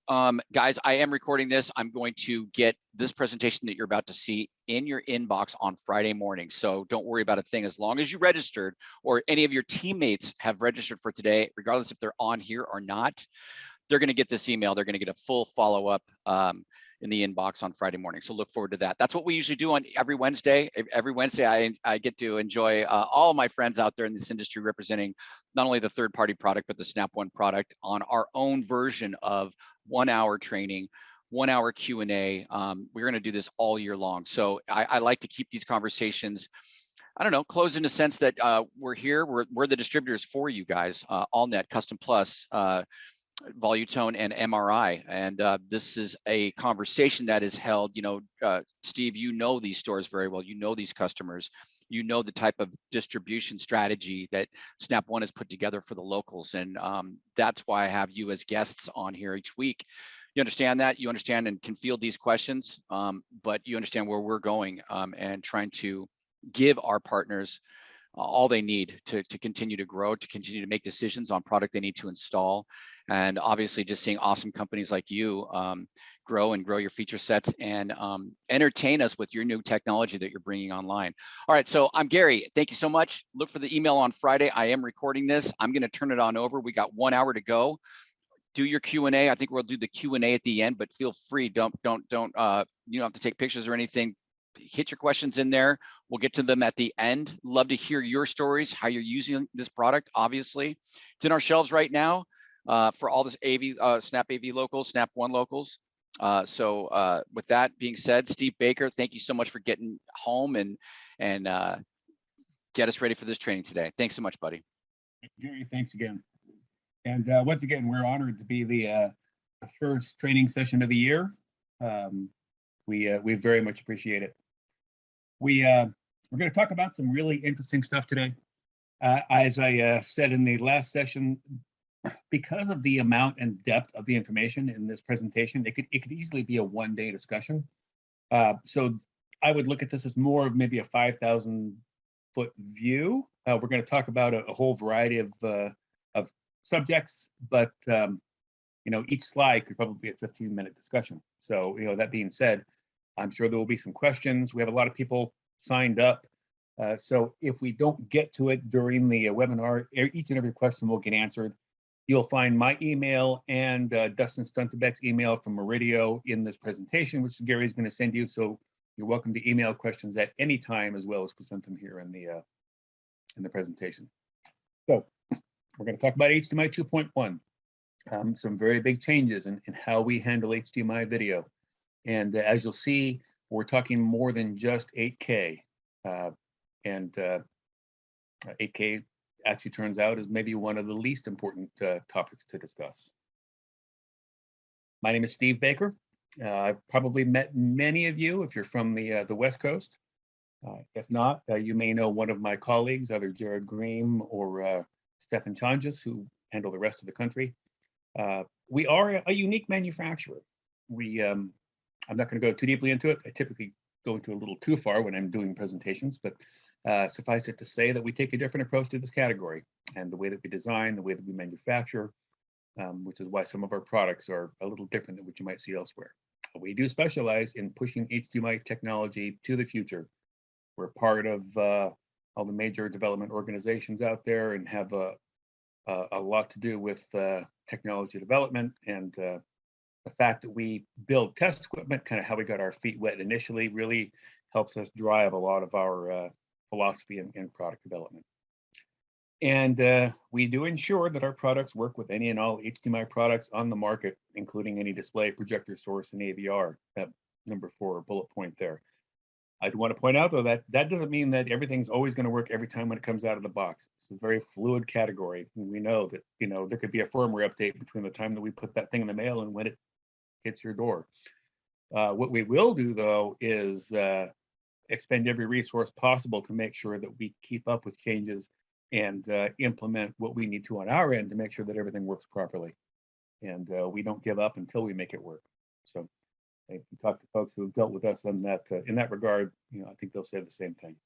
Guys, I am recording this. I'm going to get this presentation that you're about to see in your inbox on Friday morning. So don't worry about a thing. As long as you registered or any of your teammates have registered for today, regardless if they're on here or not, they're going to get this email. They're going to get a full follow-up in the inbox on Friday morning. So look forward to that. That's what we usually do on every Wednesday. Every Wednesday, I get to enjoy all of my friends out there in this industry representing not only the third-party product, but the Snap One product on our own version of 1 hour training, 1 hour Q&A. We're going to do this all year long. So I like to keep these conversations, I don't know, close in the sense that we're here. We're the distributors for you guys, AllNet, Custom Plus, Volutone, and MRI. And this is a conversation that is held, Steve, you know these stores very well. You know these customers. You know the type of distribution strategy that Snap One has put together for the locals. And that's why I have you as guests on here each week. You understand that, you understand and can field these questions, but you understand where we're going and trying to give our partners all they need to continue to grow, to continue to make decisions on product they need to install. And obviously just seeing awesome companies like you grow your feature sets and entertain us with your new technology that you're bringing online. All right, so I'm Gary. Thank you so much. Look for the email on Friday. I am recording this. I'm going to turn it on over. We got 1 hour to go. Do your Q&A. I think we'll do the Q&A at the end, but feel free. You don't have to take pictures or anything. Hit your questions in there. We'll get to them at the end. Love to hear your stories, how you're using this product. Obviously, it's in our shelves right now for all this Snap AV locals, Snap One locals. So with that being said, Steve Baker, thank you so much for getting home and get us ready for this training today. Thanks so much, buddy. Gary, thanks again. And once again, we're honored to be the first training session of the year. We very much appreciate it. We're going to talk about some really interesting stuff today. As I said in the last session, because of the amount and depth of the information in this presentation, it could easily be a one-day discussion. So I would look at this as more of maybe a 5,000-foot view. We're going to talk about a whole variety of subjects, but each slide could probably be a 15-minute discussion. So that being said, I'm sure there will be some questions. We have a lot of people signed up. So if we don't get to it during the webinar, each and every question will get answered. You'll find my email and Dustin Stuntebeck's email from Meridio in this presentation, which Gary's going to send you. So you're welcome to email questions at any time, as well as present them here in the presentation. So we're going to talk about HDMI 2.1. Some very big changes in how we handle HDMI video. And as you'll see, we're talking more than just 8K. And 8K actually turns out is maybe one of the least important topics to discuss. My name is Steve Baker. I've probably met many of you if you're from the West Coast. If not, you may know one of my colleagues, either Jared Green or Stefan Changes, who handle the rest of the country. We are a unique manufacturer. I'm not going to go too deeply into it. I typically go into a little too far when I'm doing presentations, but suffice it to say that we take a different approach to this category and the way that we design, the way that we manufacture, which is why some of our products are a little different than what you might see elsewhere. We do specialize in pushing HDMI technology to the future. We're part of all the major development organizations out there and have a lot to do with technology development, and the fact that we build test equipment, kind of how we got our feet wet initially, really helps us drive a lot of our philosophy in product development. And we do ensure that our products work with any and all HDMI products on the market, including any display, projector source, and AVR. That number 4 bullet point there. I'd want to point out, though, that that doesn't mean that everything's always going to work every time when it comes out of the box. It's a very fluid category. We know that there could be a firmware update between the time that we put that thing in the mail and when it hits your door. What we will do, though, is expend every resource possible to make sure that we keep up with changes and implement what we need to on our end to make sure that everything works properly. And we don't give up until we make it work. So if you talk to folks who have dealt with us on that, in that regard, I think they'll say the same thing.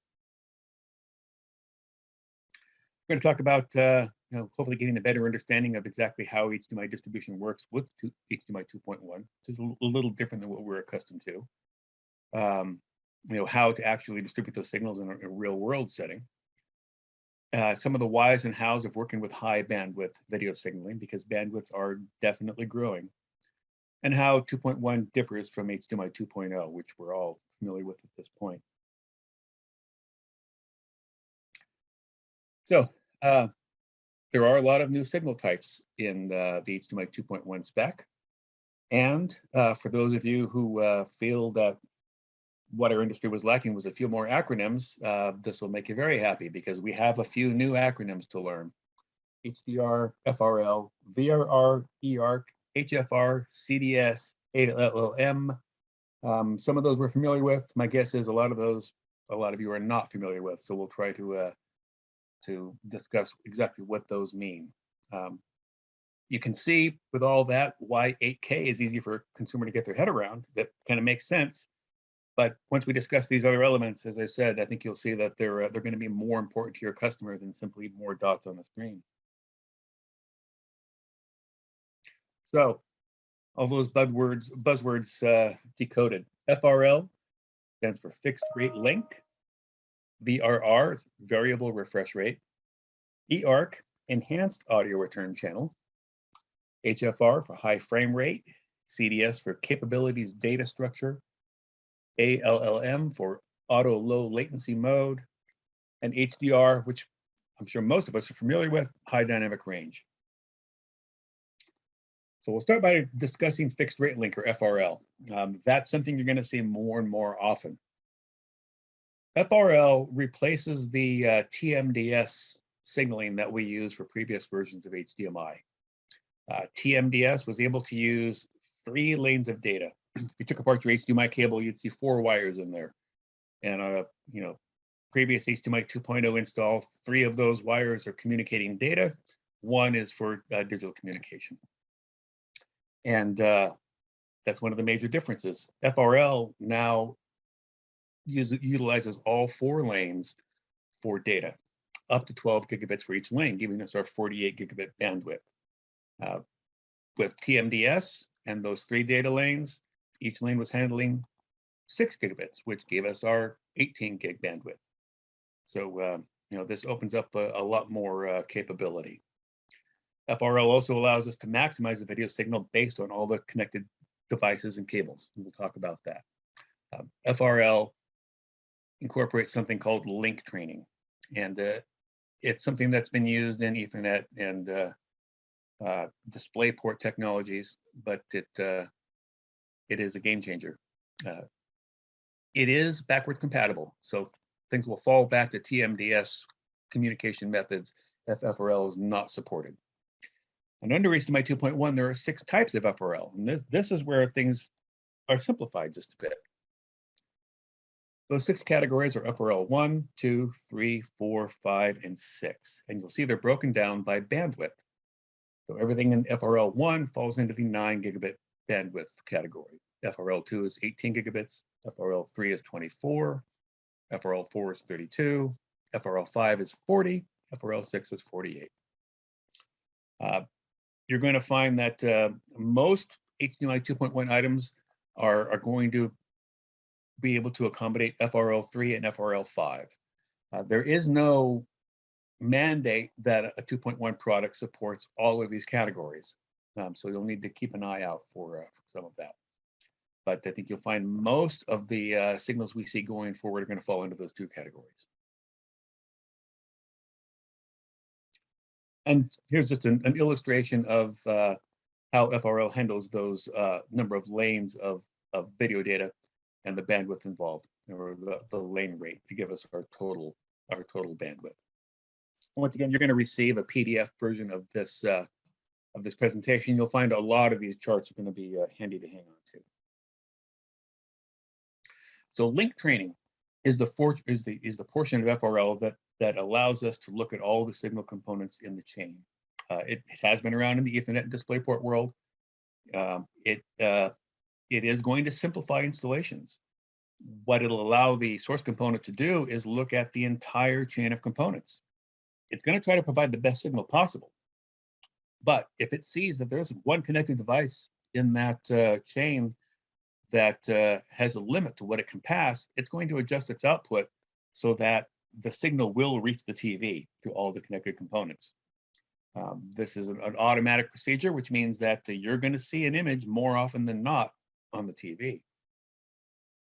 We're going to talk about hopefully getting a better understanding of exactly how HDMI distribution works with HDMI 2.1, which is a little different than what we're accustomed to. How to actually distribute those signals in a real world setting. Some of the whys and hows of working with high bandwidth video signaling, because bandwidths are definitely growing, and how 2.1 differs from HDMI 2.0, which we're all familiar with at this point. So there are a lot of new signal types in the HDMI 2.1 spec. And for those of you who feel that what our industry was lacking was a few more acronyms, this will make you very happy, because we have a few new acronyms to learn. HDR, FRL, VRR, EARC, HFR, CDS, ALLM. Some of those we're familiar with. My guess is a lot of you are not familiar with, so we'll try to discuss exactly what those mean. You can see with all that why 8K is easy for a consumer to get their head around. That kind of makes sense. But once we discuss these other elements, as I said, I think you'll see that they're going to be more important to your customer than simply more dots on the screen. So all those buzzwords decoded. FRL stands for fixed rate link. VRR is variable refresh rate. EARC, enhanced audio return channel. HFR for high frame rate. CDS for capabilities data structure. ALLM for auto low latency mode. And HDR, which I'm sure most of us are familiar with, high dynamic range. So we'll start by discussing fixed rate link, or FRL. That's something you're going to see more and more often. FRL replaces the TMDS signaling that we use for previous versions of HDMI. TMDS was able to use 3 lanes of data. If you took apart your HDMI cable, you'd see 4 wires in there. And previous HDMI 2.0 install, 3 of those wires are communicating data. 1 is for digital communication. And that's one of the major differences. FRL now utilizes all 4 lanes for data, up to 12 gigabits for each lane, giving us our 48 gigabit bandwidth. With TMDS and those 3 data lanes, each lane was handling 6 gigabits, which gave us our 18 gig bandwidth. So this opens up a lot more capability. FRL also allows us to maximize the video signal based on all the connected devices and cables. We'll talk about that. FRL incorporates something called link training, and it's something that's been used in Ethernet and DisplayPort technologies, but it is a game changer. It is backwards compatible, so things will fall back to TMDS communication methods if FRL is not supported. And under HDMI 2.1, there are 6 types of FRL, and this is where things are simplified just a bit. Those 6 categories are FRL 1, 2, 3, 4, 5, and 6, and you'll see they're broken down by bandwidth. So everything in FRL 1 falls into the 9 gigabit bandwidth category. FRL 2 is 18 gigabits, FRL 3 is 24, FRL 4 is 32, FRL 5 is 40, FRL 6 is 48. You're going to find that most HDMI 2.1 items are going to be able to accommodate FRL 3 and FRL 5. There is no mandate that a 2.1 product supports all of these categories. So you'll need to keep an eye out for some of that. But I think you'll find most of the signals we see going forward are going to fall into those 2 categories. And here's just an illustration of how FRL handles those number of lanes of video data and the bandwidth involved, or the lane rate, to give us our total bandwidth. Once again, you're going to receive a PDF version of this presentation. You'll find a lot of these charts are going to be handy to hang on to. So link training is the portion of FRL that allows us to look at all the signal components in the chain. It has been around in the Ethernet and DisplayPort world. It is going to simplify installations. What it'll allow the source component to do is look at the entire chain of components. it's going to try to provide the best signal possible. But if it sees that there's one connected device in that chain that has a limit to what it can pass, it's going to adjust its output so that the signal will reach the TV through all the connected components. This is an automatic procedure, which means that you're going to see an image more often than not on the TV.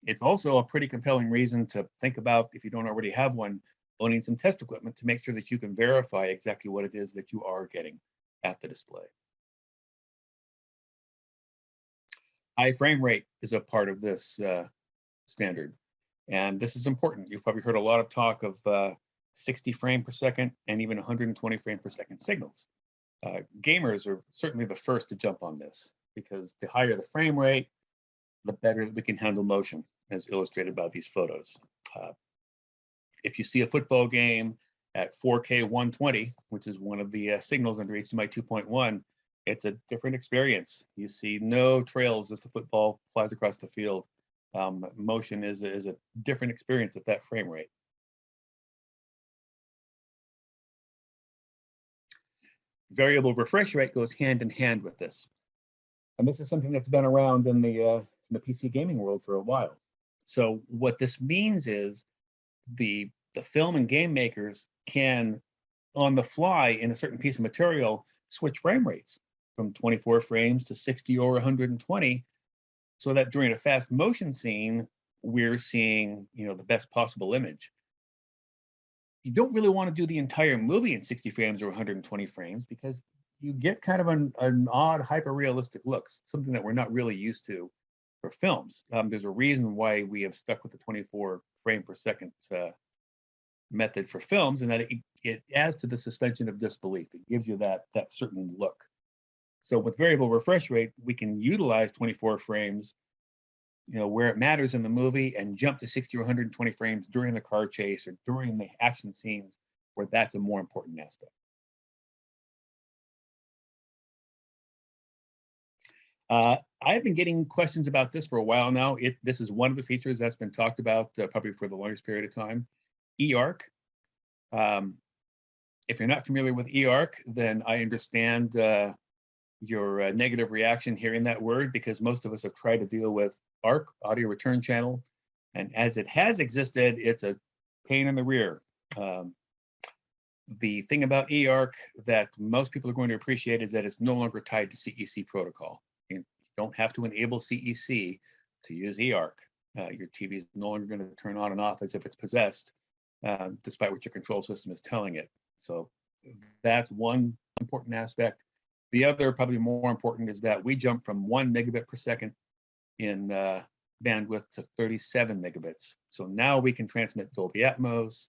It's also a pretty compelling reason to think about, if you don't already have one, owning some test equipment to make sure that you can verify exactly what it is that you are getting at the display. Iframe rate is a part of this standard, and this is important. You've probably heard a lot of talk of 60 frame per second and even 120 frame per second signals. Gamers are certainly the first to jump on this, because the higher the frame rate, the better we can handle motion, as illustrated by these photos. If you see a football game at 4K 120, which is one of the signals under HDMI 2.1, it's a different experience. You see no trails as the football flies across the field. Motion is a different experience at that frame rate. Variable refresh rate goes hand in hand with this. And this is something that's been around in the PC gaming world for a while. So what this means is the film and game makers can, on the fly in a certain piece of material, switch frame rates from 24 frames to 60 or 120, so that during a fast motion scene, we're seeing, the best possible image. You don't really want to do the entire movie in 60 frames or 120 frames, because you get kind of an odd hyper-realistic look, something that we're not really used to for films. There's a reason why we have stuck with the 24 frame per second method for films, and that it adds to the suspension of disbelief. It gives you that certain look. So with variable refresh rate, we can utilize 24 frames, where it matters in the movie, and jump to 60 or 120 frames during the car chase or during the action scenes where that's a more important aspect. I've been getting questions about this for a while now. This is one of the features that's been talked about probably for the longest period of time. eARC. If you're not familiar with eARC, then I understand your negative reaction hearing that word, because most of us have tried to deal with ARC, audio return channel, and as it has existed, it's a pain in the rear. The thing about eARC that most people are going to appreciate is that it's no longer tied to CEC protocol. You don't have to enable CEC to use eARC. Your TV is no longer going to turn on and off as if it's possessed, despite what your control system is telling it. So that's one important aspect. The other, probably more important, is that we jump from 1 megabit per second in bandwidth to 37 megabits. So now we can transmit Dolby Atmos,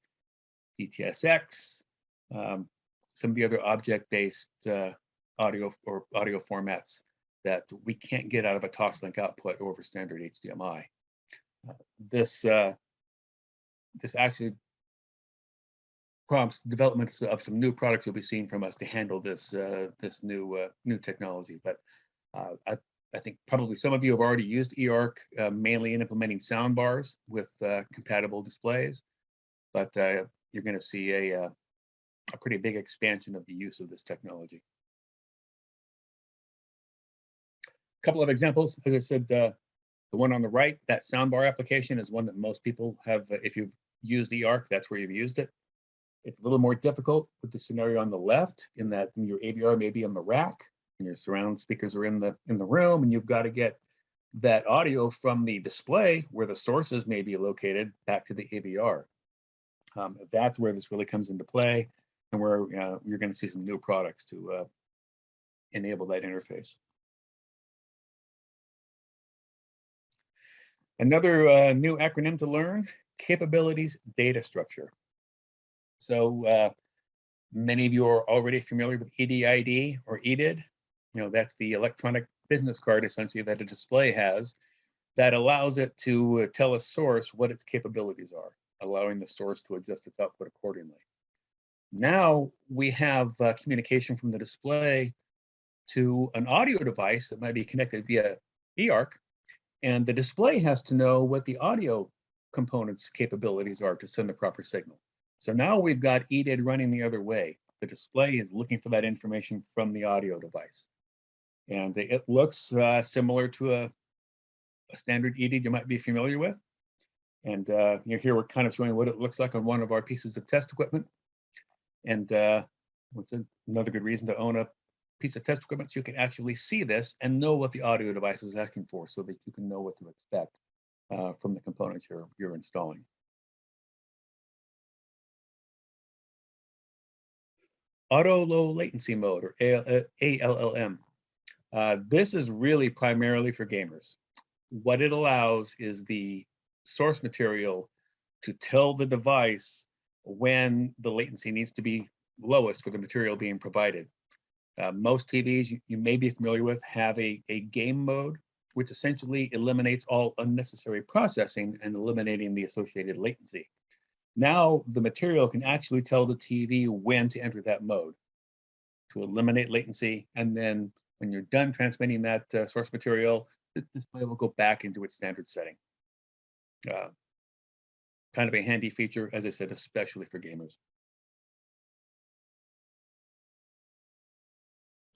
DTSX, some of the other object-based audio formats that we can't get out of a Toslink output over standard HDMI. This actually prompts developments of some new products you'll be seeing from us to handle this new technology. But I think probably some of you have already used eARC, mainly in implementing sound bars with compatible displays. But you're going to see a pretty big expansion of the use of this technology. A couple of examples, as I said, the one on the right, that soundbar application is one that most people have. If you've used eARC, that's where you've used it. It's a little more difficult with the scenario on the left, in that your AVR may be on the rack and your surround speakers are in the room, and you've got to get that audio from the display where the sources may be located back to the AVR. That's where this really comes into play, and where you're going to see some new products to enable that interface. Another new acronym to learn: capabilities data structure. So many of you are already familiar with EDID or EDID. That's the electronic business card, essentially, that a display has that allows it to tell a source what its capabilities are, allowing the source to adjust its output accordingly. Now we have communication from the display to an audio device that might be connected via eARC, and the display has to know what the audio component's capabilities are to send the proper signal. So now we've got EDID running the other way. The display is looking for that information from the audio device. And it looks similar to a standard EDID you might be familiar with. And here we're kind of showing what it looks like on one of our pieces of test equipment. And what's another good reason to own a piece of test equipment, so you can actually see this and know what the audio device is asking for, so that you can know what to expect from the components you're installing. Auto low latency mode, or ALLM. This is really primarily for gamers. What it allows is the source material to tell the device when the latency needs to be lowest for the material being provided. Most TVs you may be familiar with have a game mode, which essentially eliminates all unnecessary processing and eliminating the associated latency. Now the material can actually tell the TV when to enter that mode to eliminate latency, and then when you're done transmitting that source material, the display will go back into its standard setting. Kind of a handy feature, as I said, especially for gamers.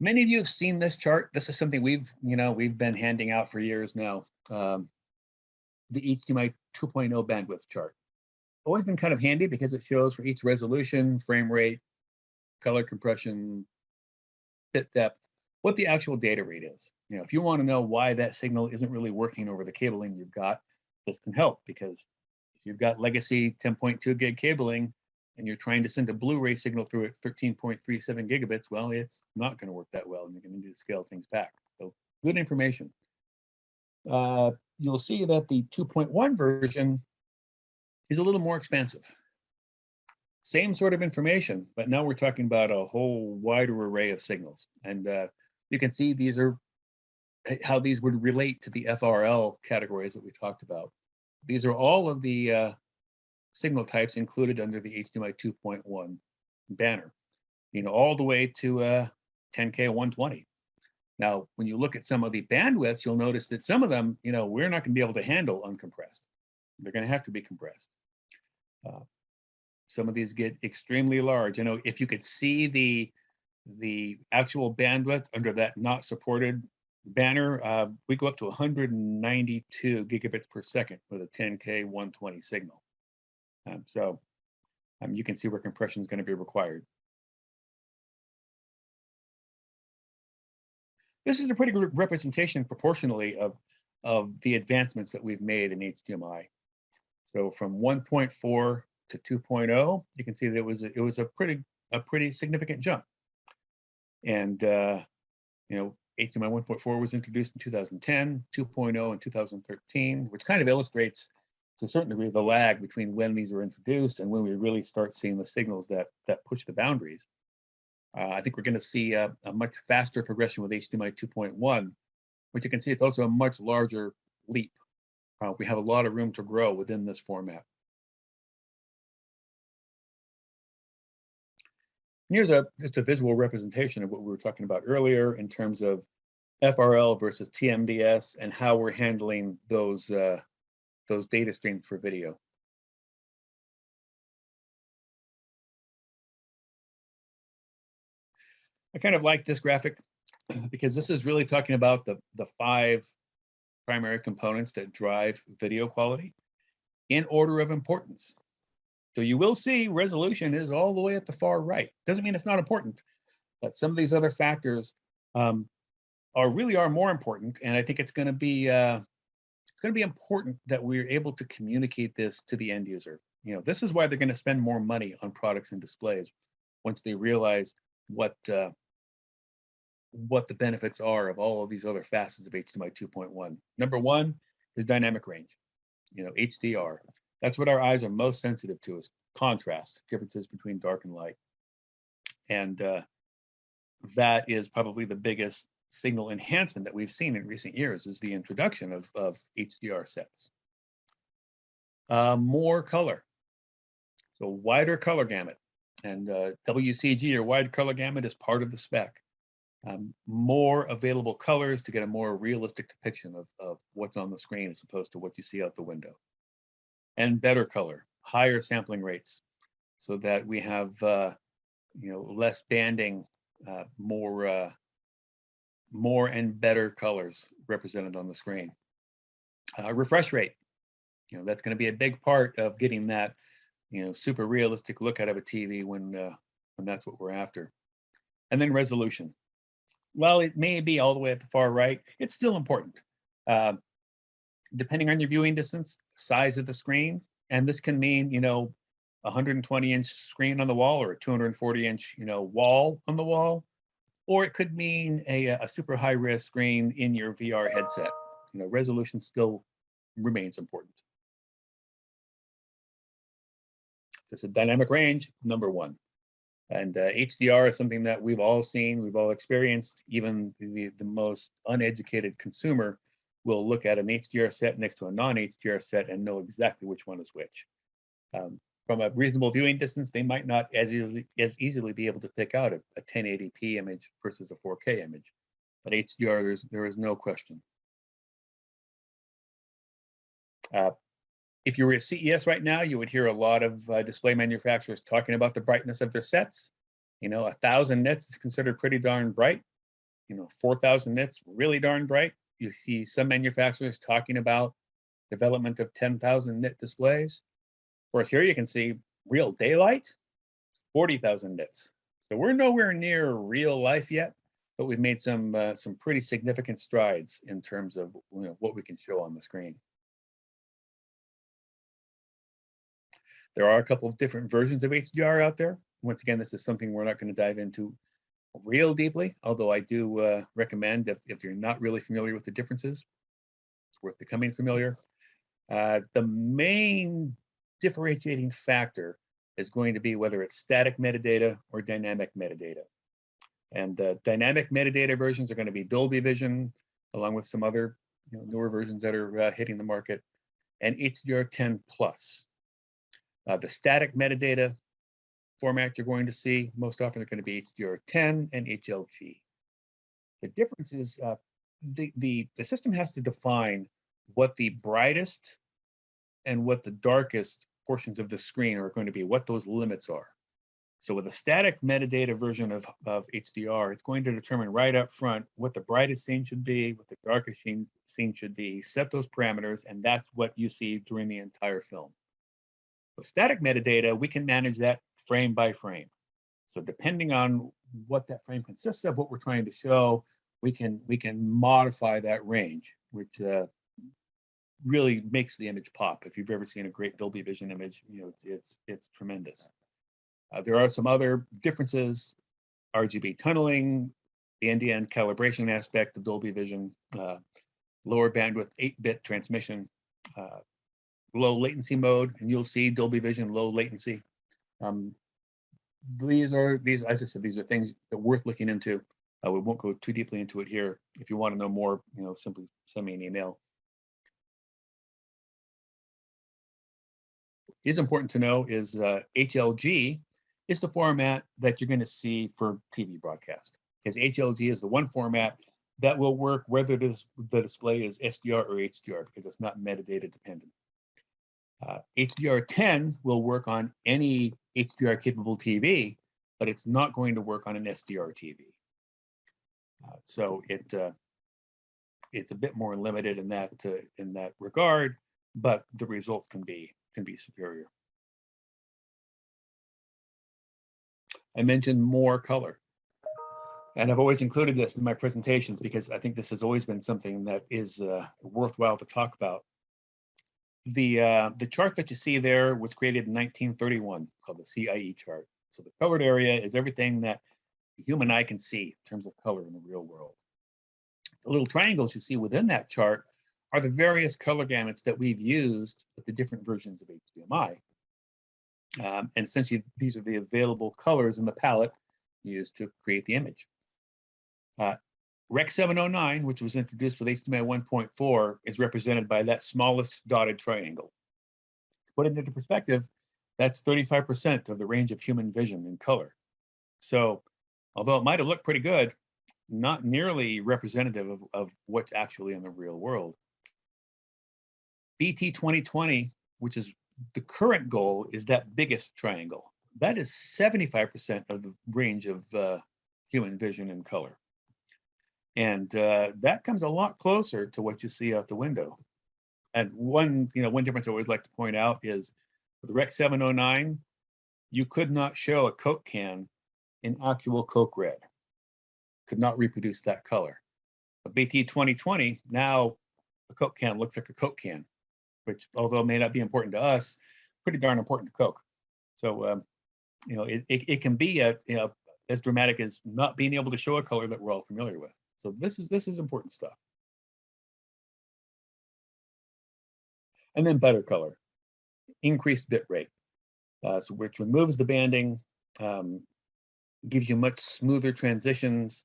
Many of you have seen this chart. This is something we've been handing out for years now. The Hdmi 2.0 bandwidth chart. Always been kind of handy because it shows for each resolution, frame rate, color compression, bit depth, what the actual data rate is. If you want to know why that signal isn't really working over the cabling you've got, this can help, because if you've got legacy 10.2 gig cabling and you're trying to send a Blu-ray signal through at 13.37 gigabits, well, it's not going to work that well, and you're going to need to scale things back. So good information. You'll see that the 2.1 version is a little more expensive. Same sort of information, but now we're talking about a whole wider array of signals. And you can see these are how these would relate to the FRL categories that we talked about. These are all of the signal types included under the HDMI 2.1 banner, all the way to 10K 120. Now, when you look at some of the bandwidths, you'll notice that some of them, we're not going to be able to handle uncompressed. They're going to have to be compressed. Some of these get extremely large. If you could see the actual bandwidth under that not supported banner, we go up to 192 gigabits per second with a 10K 120 signal. So you can see where compression is going to be required. This is a pretty good representation proportionally of the advancements that we've made in HDMI. So from 1.4 to 2.0, you can see that it was a pretty significant jump. And HDMI 1.4 was introduced in 2010, 2.0 in 2013, which kind of illustrates to a certain degree the lag between when these were introduced and when we really start seeing the signals that push the boundaries. I think we're going to see a much faster progression with HDMI 2.1, which you can see it's also a much larger leap. We have a lot of room to grow within this format. Here's just a visual representation of what we were talking about earlier in terms of FRL versus TMDS and how we're handling those data streams for video. I kind of like this graphic because this is really talking about the 5 primary components that drive video quality in order of importance. So you will see resolution is all the way at the far right. Doesn't mean it's not important, but some of these other factors are more important, and I think it's going to be important that we're able to communicate this to the end user. This is why they're going to spend more money on products and displays once they realize what the benefits are of all of these other facets of HDMI 2.1. Number 1 is dynamic range, HDR. That's what our eyes are most sensitive to, is contrast, differences between dark and light. And that is probably the biggest signal enhancement that we've seen in recent years, is the introduction of HDR sets. More color, so wider color gamut. And WCG, or wide color gamut, is part of the spec. More available colors to get a more realistic depiction of what's on the screen as opposed to what you see out the window. And better color, higher sampling rates. so that we have less banding, more and better colors represented on the screen. Refresh rate, that's going to be a big part of getting that super realistic look out of a TV when that's what we're after. And then resolution. While it may be all the way at the far right, it's still important. Depending on your viewing distance, size of the screen, and this can mean 120-inch screen on the wall or a 240-inch wall on the wall, or it could mean a super high-res screen in your VR headset. Resolution still remains important. This is dynamic range, number one. And HDR is something that we've all seen, we've all experienced. Even the most uneducated consumer will look at an HDR set next to a non-HDR set and know exactly which one is which. From a reasonable viewing distance, they might not as easily be able to pick out a 1080p image versus a 4K image. But HDR, there is no question. If you were at CES right now, you would hear a lot of display manufacturers talking about the brightness of their sets. 1,000 nits is considered pretty darn bright. 4,000 nits, really darn bright. You see some manufacturers talking about development of 10,000 nit displays. Of course, here you can see real daylight, 40,000 nits. So we're nowhere near real life yet, but we've made some pretty significant strides in terms of what we can show on the screen. There are a couple of different versions of HDR out there. Once again, this is something we're not going to dive into real deeply, although I do recommend if you're not really familiar with the differences, it's worth becoming familiar. The main differentiating factor is going to be whether it's static metadata or dynamic metadata. And the dynamic metadata versions are going to be Dolby Vision, along with some other newer versions that are hitting the market, and HDR10+. The static metadata format you're going to see most often are going to be HDR10 and HLG. The difference is the system has to define what the brightest and what the darkest portions of the screen are going to be, what those limits are. So with a static metadata version of HDR, it's going to determine right up front what the brightest scene should be, what the darkest scene should be, set those parameters, and that's what you see during the entire film. With static metadata, we can manage that frame by frame. So depending on what that frame consists of, what we're trying to show, we can modify that range, which really makes the image pop. If you've ever seen a great Dolby Vision image, it's tremendous. There are some other differences: RGB tunneling, the end-to-end calibration aspect of Dolby Vision, lower bandwidth 8-bit transmission, low latency mode, and you'll see Dolby Vision low latency. As I said, these are things that are worth looking into. We won't go too deeply into it here. If you want to know more, simply send me an email. What is important to know is HLG is the format that you're going to see for TV broadcast, because HLG is the one format that will work whether the display is SDR or HDR, because it's not metadata dependent. HDR10 will work on any HDR capable TV, but it's not going to work on an SDR TV. So it's a bit more limited in that regard, but the results can be superior. I mentioned more color, and I've always included this in my presentations because I think this has always been something that is worthwhile to talk about. The chart that you see there was created in 1931, called the Cie Chart. So the colored area is everything that the human eye can see in terms of color in the real world. The little triangles you see within that chart are the various color gamuts that we've used with the different versions of HDMI. And essentially, these are the available colors in the palette used to create the image. Rec 709, which was introduced with HDMI 1.4, is represented by that smallest dotted triangle. To put it into perspective, that's 35% of the range of human vision in color. So, although it might have looked pretty good, not nearly representative of what's actually in the real world. BT 2020, which is the current goal, is that biggest triangle, that is 75% of the range of human vision in color. And that comes a lot closer to what you see out the window. And one difference I always like to point out is with the Rec 709, you could not show a Coke can in actual Coke red. Could not reproduce that color. With BT 2020, now a Coke can looks like a Coke can, which, although may not be important to us, pretty darn important to Coke. So it can be as dramatic as not being able to show a color that we're all familiar with. So this is important stuff. And then better color, increased bit rate, so which removes the banding, gives you much smoother transitions,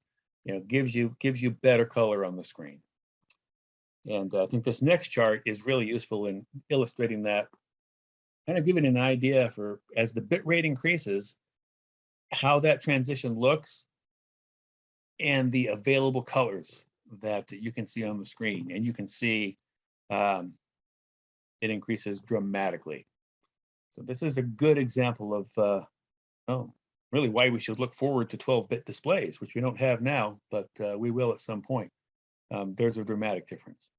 gives you better color on the screen. And I think this next chart is really useful in illustrating that, kind of giving an idea for, as the bit rate increases, how that transition looks and the available colors that you can see on the screen. And you can see it increases dramatically. So this is a good example of really why we should look forward to 12-bit displays, which we don't have now, but we will at some point. There's a dramatic difference.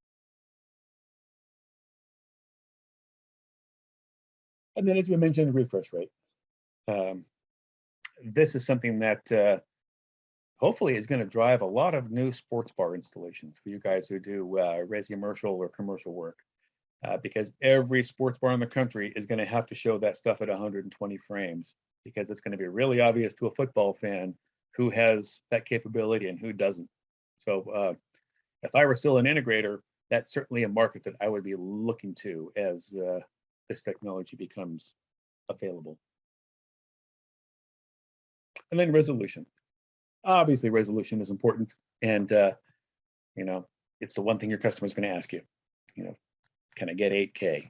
And then, as we mentioned, refresh rate. This is something that hopefully is going to drive a lot of new sports bar installations for you guys who do resi-commercial or commercial work, because every sports bar in the country is going to have to show that stuff at 120 frames, because it's going to be really obvious to a football fan who has that capability and who doesn't. So if I were still an integrator, that's certainly a market that I would be looking to as this technology becomes available. And then resolution. Obviously, resolution is important, and it's the one thing your customer is going to ask you. Can I get 8K?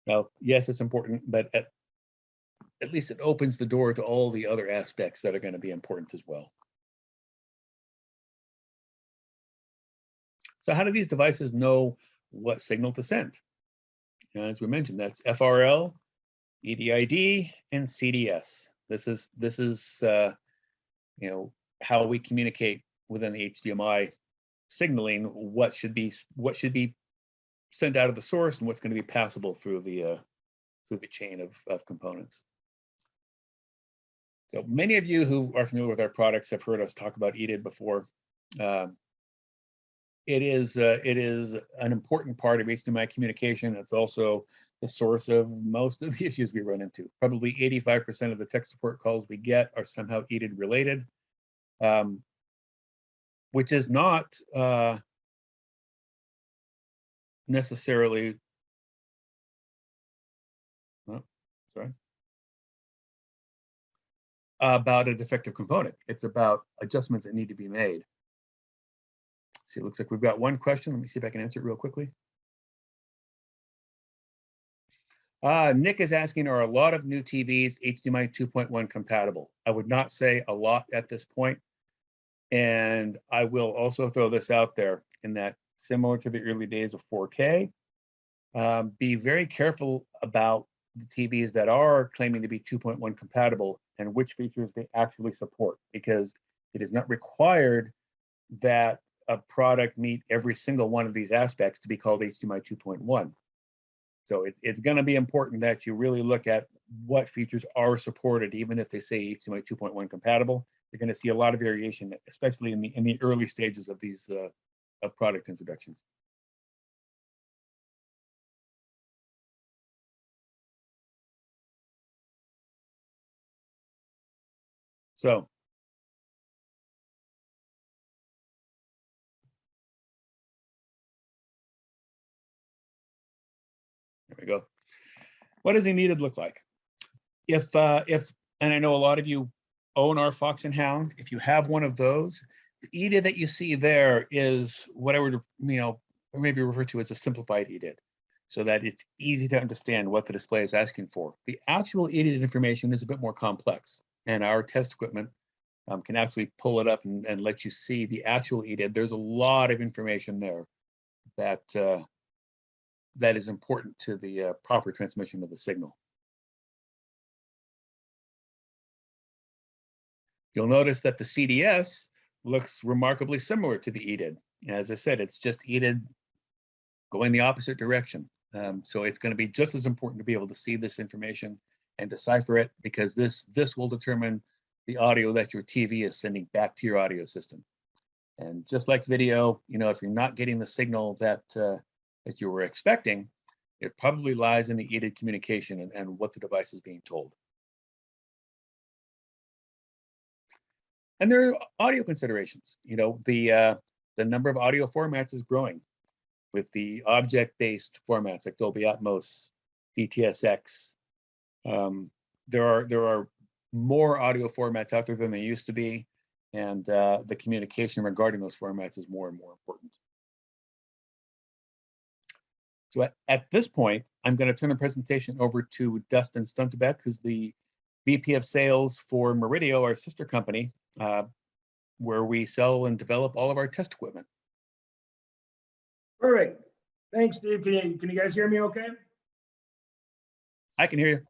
Well, yes, it's important, but at least it opens the door to all the other aspects that are going to be important as well. So how do these devices know what signal to send? As we mentioned, that's FRL, EDID, and CDS. This is how we communicate within the HDMI signaling what should be sent out of the source and what's going to be passable through the chain of components. So many of you who are familiar with our products have heard us talk about EDID before. It is an important part of HDMI communication. It's also the source of most of the issues we run into. Probably 85% of the tech support calls we get are somehow EDID related, which is not necessarily, about a defective component. It's about adjustments that need to be made. See, it looks like we've got one question. Let me see if I can answer it real quickly. Nick is asking, are a lot of new TVs HDMI 2.1 compatible? I would not say a lot at this point. And I will also throw this out there in that, similar to the early days of 4K, be very careful about the TVs that are claiming to be 2.1 compatible and which features they actually support, because it is not required that a product meet every single one of these aspects to be called HDMI 2.1. So it's going to be important that you really look at what features are supported, even if they say HDMI 2.1 compatible. You're going to see a lot of variation, especially in the early stages of these of product introductions. So there we go. What does a needed look like? If and I know a lot of you own our Fox and Hound. If you have one of those, the EDID that you see there is what I would maybe refer to as a simplified EDID, so that it's easy to understand what the display is asking for. The actual EDID information is a bit more complex, and our test equipment can actually pull it up and let you see the actual EDID. There's a lot of information there that that is important to the proper transmission of the signal. You'll notice that the CDS looks remarkably similar to the EDID. As I said, it's just EDID going the opposite direction. So it's going to be just as important to be able to see this information and decipher it, because this will determine the audio that your TV is sending back to your audio system. And just like video, you know, if you're not getting the signal that that you were expecting, it probably lies in the EDID communication and what the device is being told. And there are audio considerations. You know, the number of audio formats is growing with the object-based formats like Dolby Atmos, DTSX. There are more audio formats out there than there used to be, and the communication regarding those formats is more and more important. So at this point, I'm going to turn the presentation over to Dustin Stuntebeck, who's the VP of Sales for Meridio, our sister company, where we sell and develop all of our test equipment. Perfect. Thanks, Steve. Can you guys hear me okay? I can hear you.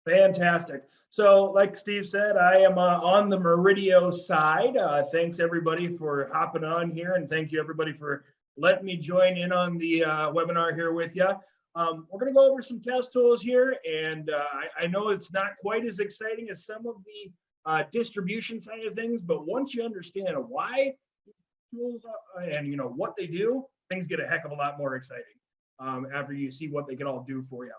Fantastic. So like Steve said, I am on the Meridio side. Thanks everybody for hopping on here, and thank you everybody for letting me join in on the webinar here with you. We're going to go over some test tools here, and I know it's not quite as exciting as some of the distribution side of things, but once you understand why tools and you know what they do, things get a heck of a lot more exciting after you see what they can all do for you.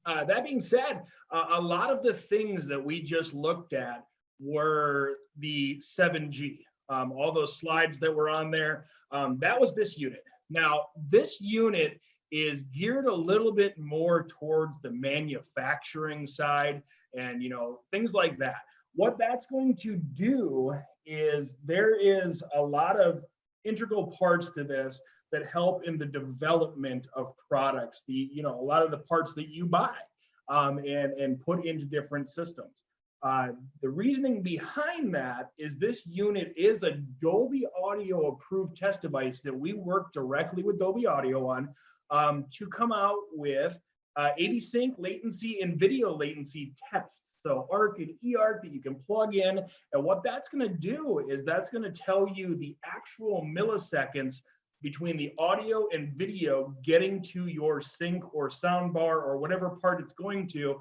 That being said, a lot of the things that we just looked at were the 7G. All those slides that were on there, that was this unit. Now, this unit is geared a little bit more towards the manufacturing side and, you know, things like that. What that's going to do is there is a lot of integral parts to this that help in the development of products, a lot of the parts that you buy and put into different systems. The reasoning behind that is this unit is a Dolby Audio approved test device that we work directly with Dolby Audio on to come out with AV sync latency and video latency tests. So ARC and eARC that you can plug in. And what that's going to do is that's going to tell you the actual milliseconds between the audio and video getting to your sync or soundbar or whatever part it's going to,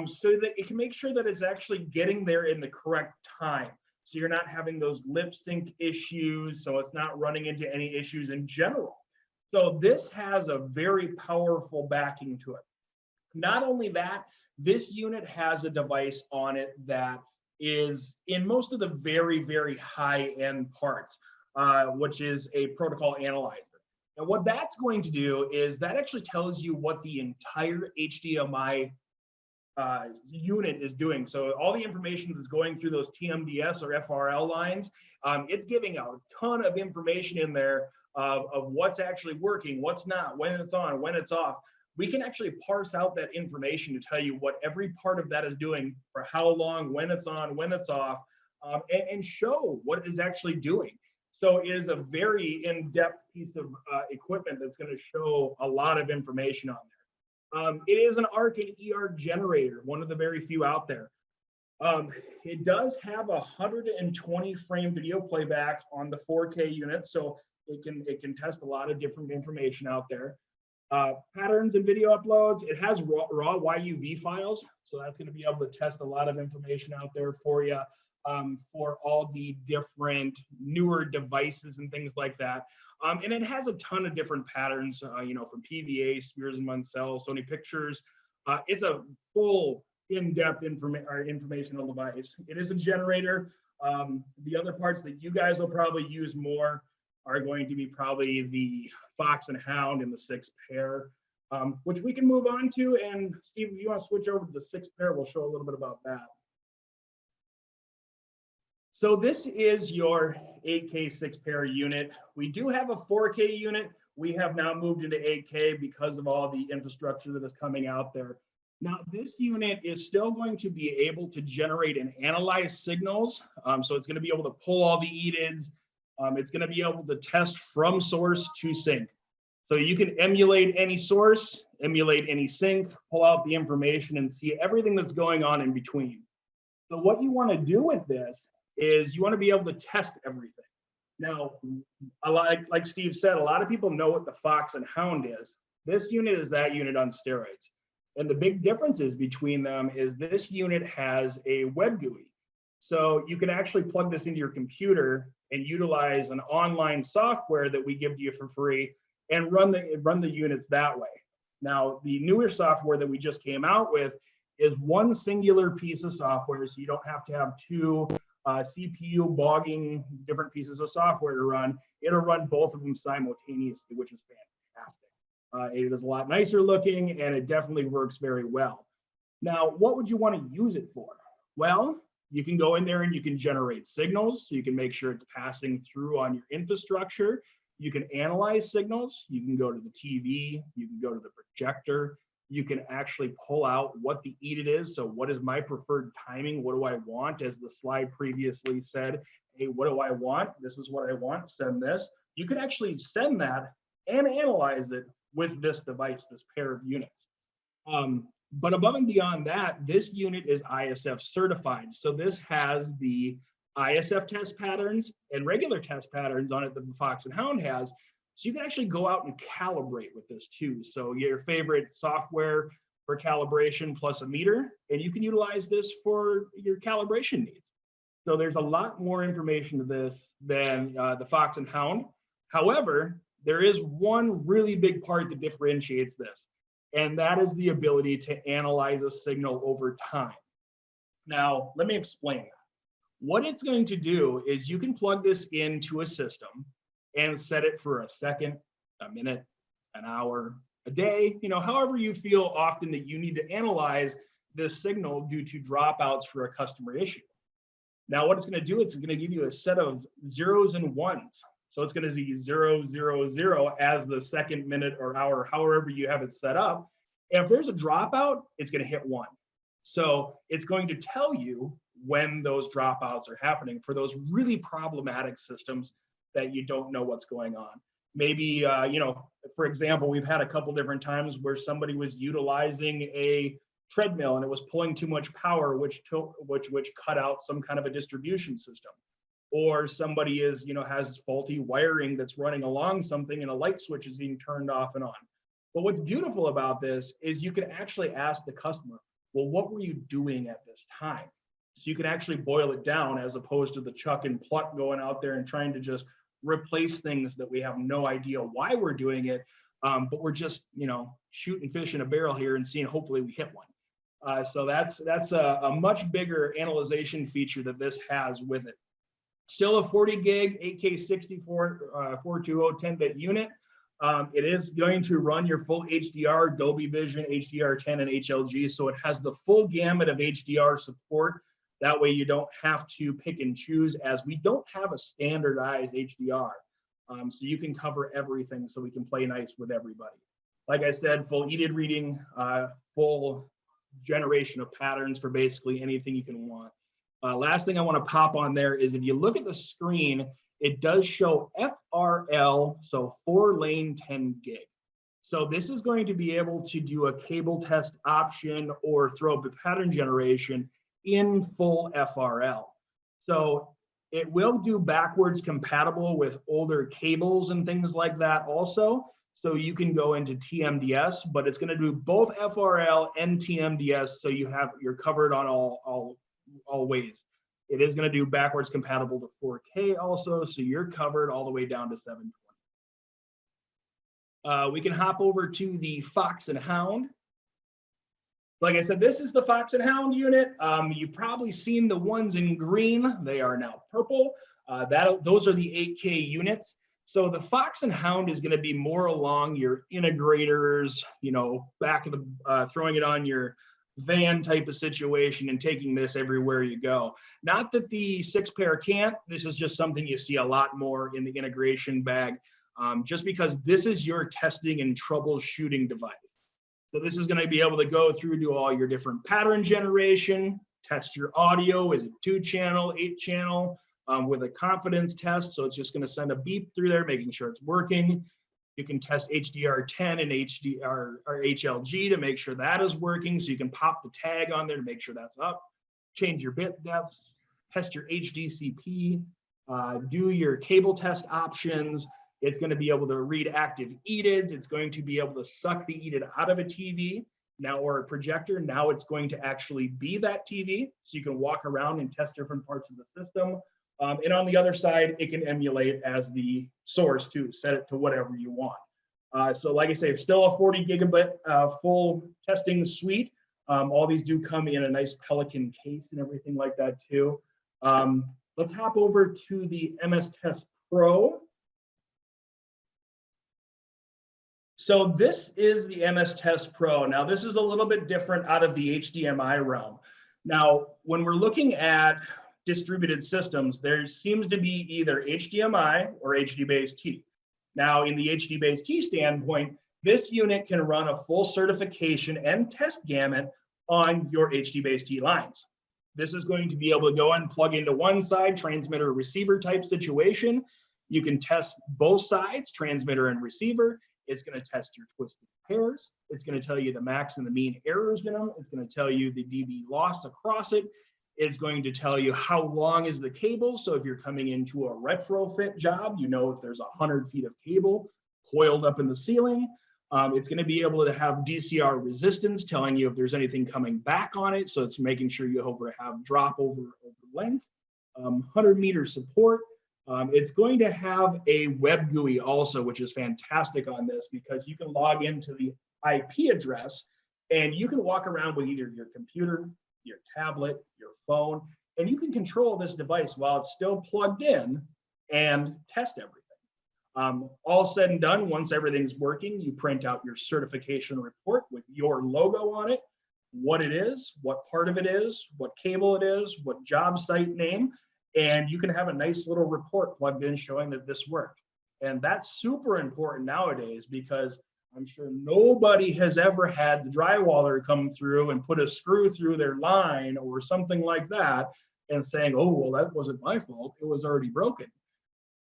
so that it can make sure that it's actually getting there in the correct time. So you're not having those lip sync issues, so it's not running into any issues in general. So this has a very powerful backing to it. Not only that, this unit has a device on it that is in most of the very, very high-end parts, which is a protocol analyzer. And what that's going to do is that actually tells you what the entire HDMI unit is doing. So all the information that's going through those TMDS or FRL lines, it's giving out a ton of information in there of what's actually working, what's not, when it's on, when it's off. We can actually parse out that information to tell you what every part of that is doing, for how long, when it's on, when it's off, and show what it is actually doing. So it is a very in-depth piece of equipment that's going to show a lot of information on there. It is an ARC and eARC generator, one of the very few out there. It does have 120 frame video playback on the 4K unit, so it can test a lot of different information out there. Patterns and video uploads. It has raw YUV files, so that's going to be able to test a lot of information out there for you for all the different newer devices and things like that. And it has a ton of different patterns, from PVA, Spears and Munsell, Sony Pictures. It's a full in-depth informational device. It is a generator. The other parts that you guys will probably use more are going to be probably the Fox and Hound and the 6 pair, which we can move on to. And Steve, if you want to switch over to the 6 pair, we'll show a little bit about that. So this is your 8K 6 pair unit. We do have a 4K unit. We have now moved into 8K because of all the infrastructure that is coming out there. Now, this unit is still going to be able to generate and analyze signals. So it's going to be able to pull all the EDIDs. It's going to be able to test from source to sync. So you can emulate any source, emulate any sync, pull out the information and see everything that's going on in between. So what you want to do with this is you want to be able to test everything. Now, like Steve said, a lot of people know what the Fox and Hound is. This unit is that unit on steroids. And the big differences between them is this unit has a web GUI. So you can actually plug this into your computer and utilize an online software that we give to you for free and run the units that way. Now, the newer software that we just came out with is one singular piece of software, so you don't have to have two CPU bogging different pieces of software to run. It'll run both of them simultaneously, which is fantastic. It is a lot nicer looking, and it definitely works very well. Now, what would you want to use it for? Well, you can go in there and you can generate signals, so you can make sure it's passing through on your infrastructure. You can analyze signals. You can go to the TV. You can go to the projector. You can actually pull out what the EDIT is. So what is my preferred timing? What do I want? As the slide previously said, hey, what do I want? This is what I want, send this. You can actually send that and analyze it with this device, this pair of units. But above and beyond that, this unit is ISF certified. So this has the ISF test patterns and regular test patterns on it that the Fox and Hound has. So you can actually go out and calibrate with this too. So your favorite software for calibration plus a meter, and you can utilize this for your calibration needs. So there's a lot more information to this than the Fox and Hound. However, there is one really big part that differentiates this, and that is the ability to analyze a signal over time. Now, let me explain that. What it's going to do is you can plug this into a system and set it for a second, a minute, an hour, a day, however you feel often that you need to analyze this signal due to dropouts for a customer issue. Now, what it's going to do, it's going to give you a set of zeros and ones. So it's going to be 0, 0, 0 as the second, minute, or hour, however you have it set up. And if there's a dropout, it's going to hit 1. So it's going to tell you when those dropouts are happening for those really problematic systems that you don't know what's going on. Maybe, for example, we've had a couple different times where somebody was utilizing a treadmill and it was pulling too much power, which cut out some kind of a distribution system. Or somebody has faulty wiring that's running along something and a light switch is being turned off and on. But what's beautiful about this is you can actually ask the customer, well, what were you doing at this time? So you can actually boil it down as opposed to the chuck and pluck going out there and trying to just replace things that we have no idea why we're doing it. But we're just, shooting fish in a barrel here and seeing hopefully we hit one. So that's a much bigger analyzation feature that this has with it. Still a 40 gig 8K 64 420 10-bit unit. It is going to run your full HDR, Dolby Vision, HDR10, and HLG. So it has the full gamut of HDR support. That way you don't have to pick and choose, as we don't have a standardized HDR. So you can cover everything so we can play nice with everybody. Like I said, full EDIT reading, full generation of patterns for basically anything you can want. Last thing I want to pop on there is if you look at the screen, it does show FRL, so 4-lane 10 gig. So this is going to be able to do a cable test option or throw up a pattern generation in full FRL. So it will do backwards compatible with older cables and things like that also. So you can go into TMDS, but it's going to do both FRL and TMDS, so you're covered on all ways. It is going to do backwards compatible to 4K also, so you're covered all the way down to 720. We can hop over to the Fox and Hound. Like I said, this is the Fox and Hound unit. You've probably seen the ones in green. They are now purple. Those are the 8K units. So the Fox and Hound is going to be more along your integrators, back of the throwing it on your van type of situation and taking this everywhere you go. Not that the 6-pair can't. This is just something you see a lot more in the integration bag, just because this is your testing and troubleshooting device. So this is going to be able to go through to all your different pattern generation, test your audio. Is it 2-channel, 8-channel, with a confidence test? So it's just going to send a beep through there, making sure it's working. You can test HDR10 and HDR or HLG to make sure that is working. So you can pop the tag on there to make sure that's up. Change your bit depths, test your HDCP, do your cable test options. It's going to be able to read active EDIDs. It's going to be able to suck the EDID out of a TV now or a projector. Now it's going to actually be that TV, so you can walk around and test different parts of the system. And on the other side, it can emulate as the source too, set it to whatever you want. So like I say, still a 40 gigabit full testing suite. All these do come in a nice Pelican case and everything like that too. Let's hop over to the MS Test Pro. So this is the MS Test Pro. Now this is a little bit different out of the HDMI realm. Now, when we're looking at distributed systems, there seems to be either HDMI or Hdbase T. Now in the Hdbase T standpoint, this unit can run a full certification and test gamut on your Hdbase T lines. This is going to be able to go and plug into one side, transmitter receiver type situation. You can test both sides, transmitter and receiver. It's going to test your twisted pairs. It's going to tell you the max and the mean errors in them. It's going to tell you the dB loss across it. It's going to tell you how long is the cable. So if you're coming into a retrofit job, you know if there's 100 feet of cable coiled up in the ceiling. It's going to be able to have DCR resistance, telling you if there's anything coming back on it. So it's making sure you have drop over length, 100 meter support. It's going to have a web GUI also, which is fantastic on this because you can log into the IP address and you can walk around with either your computer, your tablet, your phone, and you can control this device while it's still plugged in and test everything. All said and done, once everything's working, you print out your certification report with your logo on it, what it is, what part of it is, what cable it is, what job site name, and you can have a nice little report plugged in showing that this worked. And that's super important nowadays because I'm sure nobody has ever had the drywaller come through and put a screw through their line or something like that and saying, oh, well, that wasn't my fault. It was already broken.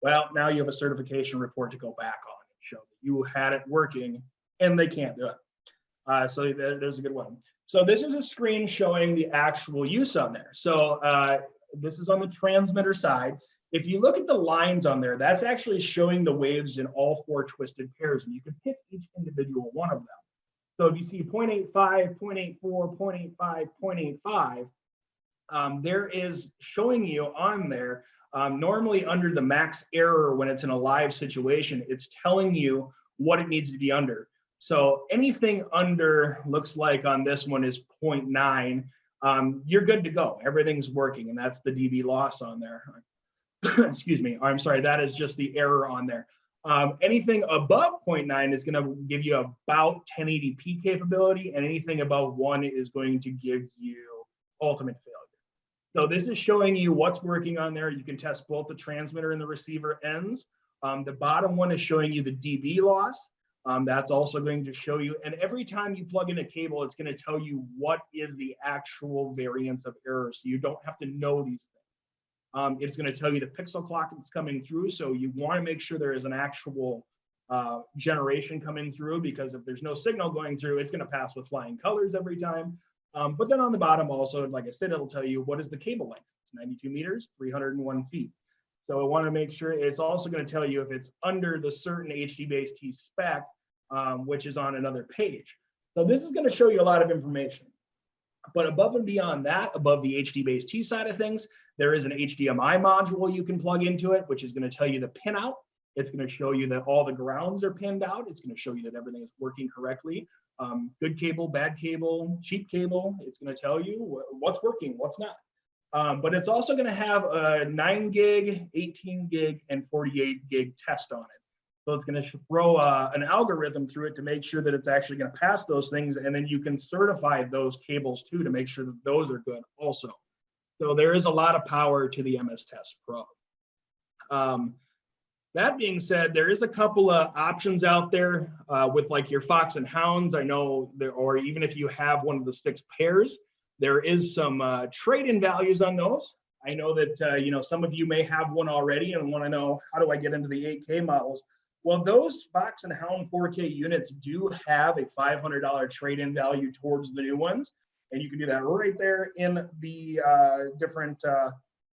Well, now you have a certification report to go back on and show that you had it working and they can't do it. So there's a good one. So this is a screen showing the actual use on there. So this is on the transmitter side. If you look at the lines on there, that's actually showing the waves in all 4 twisted pairs, and you can pick each individual one of them. So if you see 0.85, 0.84, 0.85, 0.85, there is showing you on there, normally under the max error when it's in a live situation, it's telling you what it needs to be under. So anything under, looks like on this one is 0.9, you're good to go. Everything's working, and that's the dB loss on there. Excuse me, I'm sorry, that is just the error on there. Anything above 0.9 is going to give you about 1080p capability, and anything above 1 is going to give you ultimate failure. So this is showing you what's working on there. You can test both the transmitter and the receiver ends. The bottom one is showing you the dB loss. That's also going to show you, and every time you plug in a cable, it's going to tell you what is the actual variance of error. So you don't have to know these things. It's going to tell you the pixel clock that's coming through. So you want to make sure there is an actual generation coming through, because if there's no signal going through, it's going to pass with flying colors every time. But then on the bottom also, like I said, it'll tell you what is the cable length. It's 92 meters, 301 feet. So I want to make sure it's also going to tell you if it's under the certain Hdbase T spec, which is on another page. So this is going to show you a lot of information. But above and beyond that, above the Hdbase T side of things, there is an HDMI module you can plug into it, which is going to tell you the pin out. It's going to show you that all the grounds are pinned out. It's going to show you that everything is working correctly. Good cable, bad cable, cheap cable. It's going to tell you what's working, what's not. But it's also going to have a 9 gig, 18 gig, and 48 gig test on it. So it's going to throw an algorithm through it to make sure that it's actually going to pass those things. And then you can certify those cables too to make sure that those are good also. So there is a lot of power to the MS Test Pro. That being said, there is a couple of options out there with like your Fox and Hounds. I know there, or even if you have one of the 6 pairs, there is some trade-in values on those. I know that you know, some of you may have one already and want to know, how do I get into the 8K models? Well, those Fox and Hound 4K units do have a $500 trade-in value towards the new ones, and you can do that right there in the different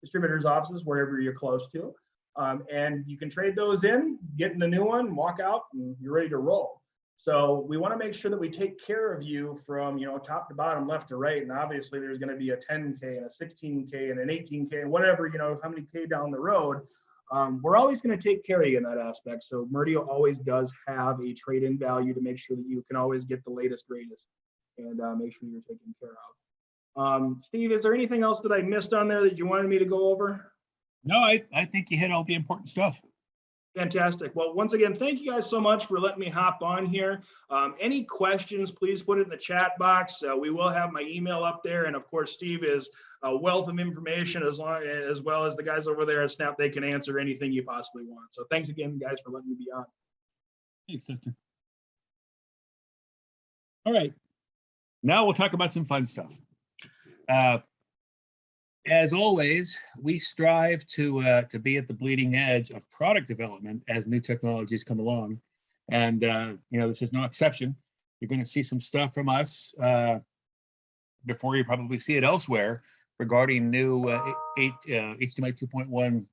distributors' offices, wherever you're close to. And you can trade those in, get in the new one, walk out, and you're ready to roll. So we want to make sure that we take care of you from, top to bottom, left to right. And obviously there's going to be a 10K and a 16K and an 18K and whatever, how many K down the road. We're always going to take care of you in that aspect. So Meridio always does have a trade-in value to make sure that you can always get the latest, greatest, and make sure you're taken care of. Steve, is there anything else that I missed on there that you wanted me to go over? No, I think you hit all the important stuff. Fantastic. Well, once again, thank you guys so much for letting me hop on here. Any questions, please put it in the chat box. We will have my email up there. And of course, Steve is a wealth of information as well as the guys over there at Snap. They can answer anything you possibly want. So thanks again, guys, for letting me be on. Thanks, sister. All right. Now we'll talk about some fun stuff. As always, we strive to be at the bleeding edge of product development as new technologies come along, and this is no exception. You're going to see some stuff from us before you probably see it elsewhere regarding new HDMI 2.1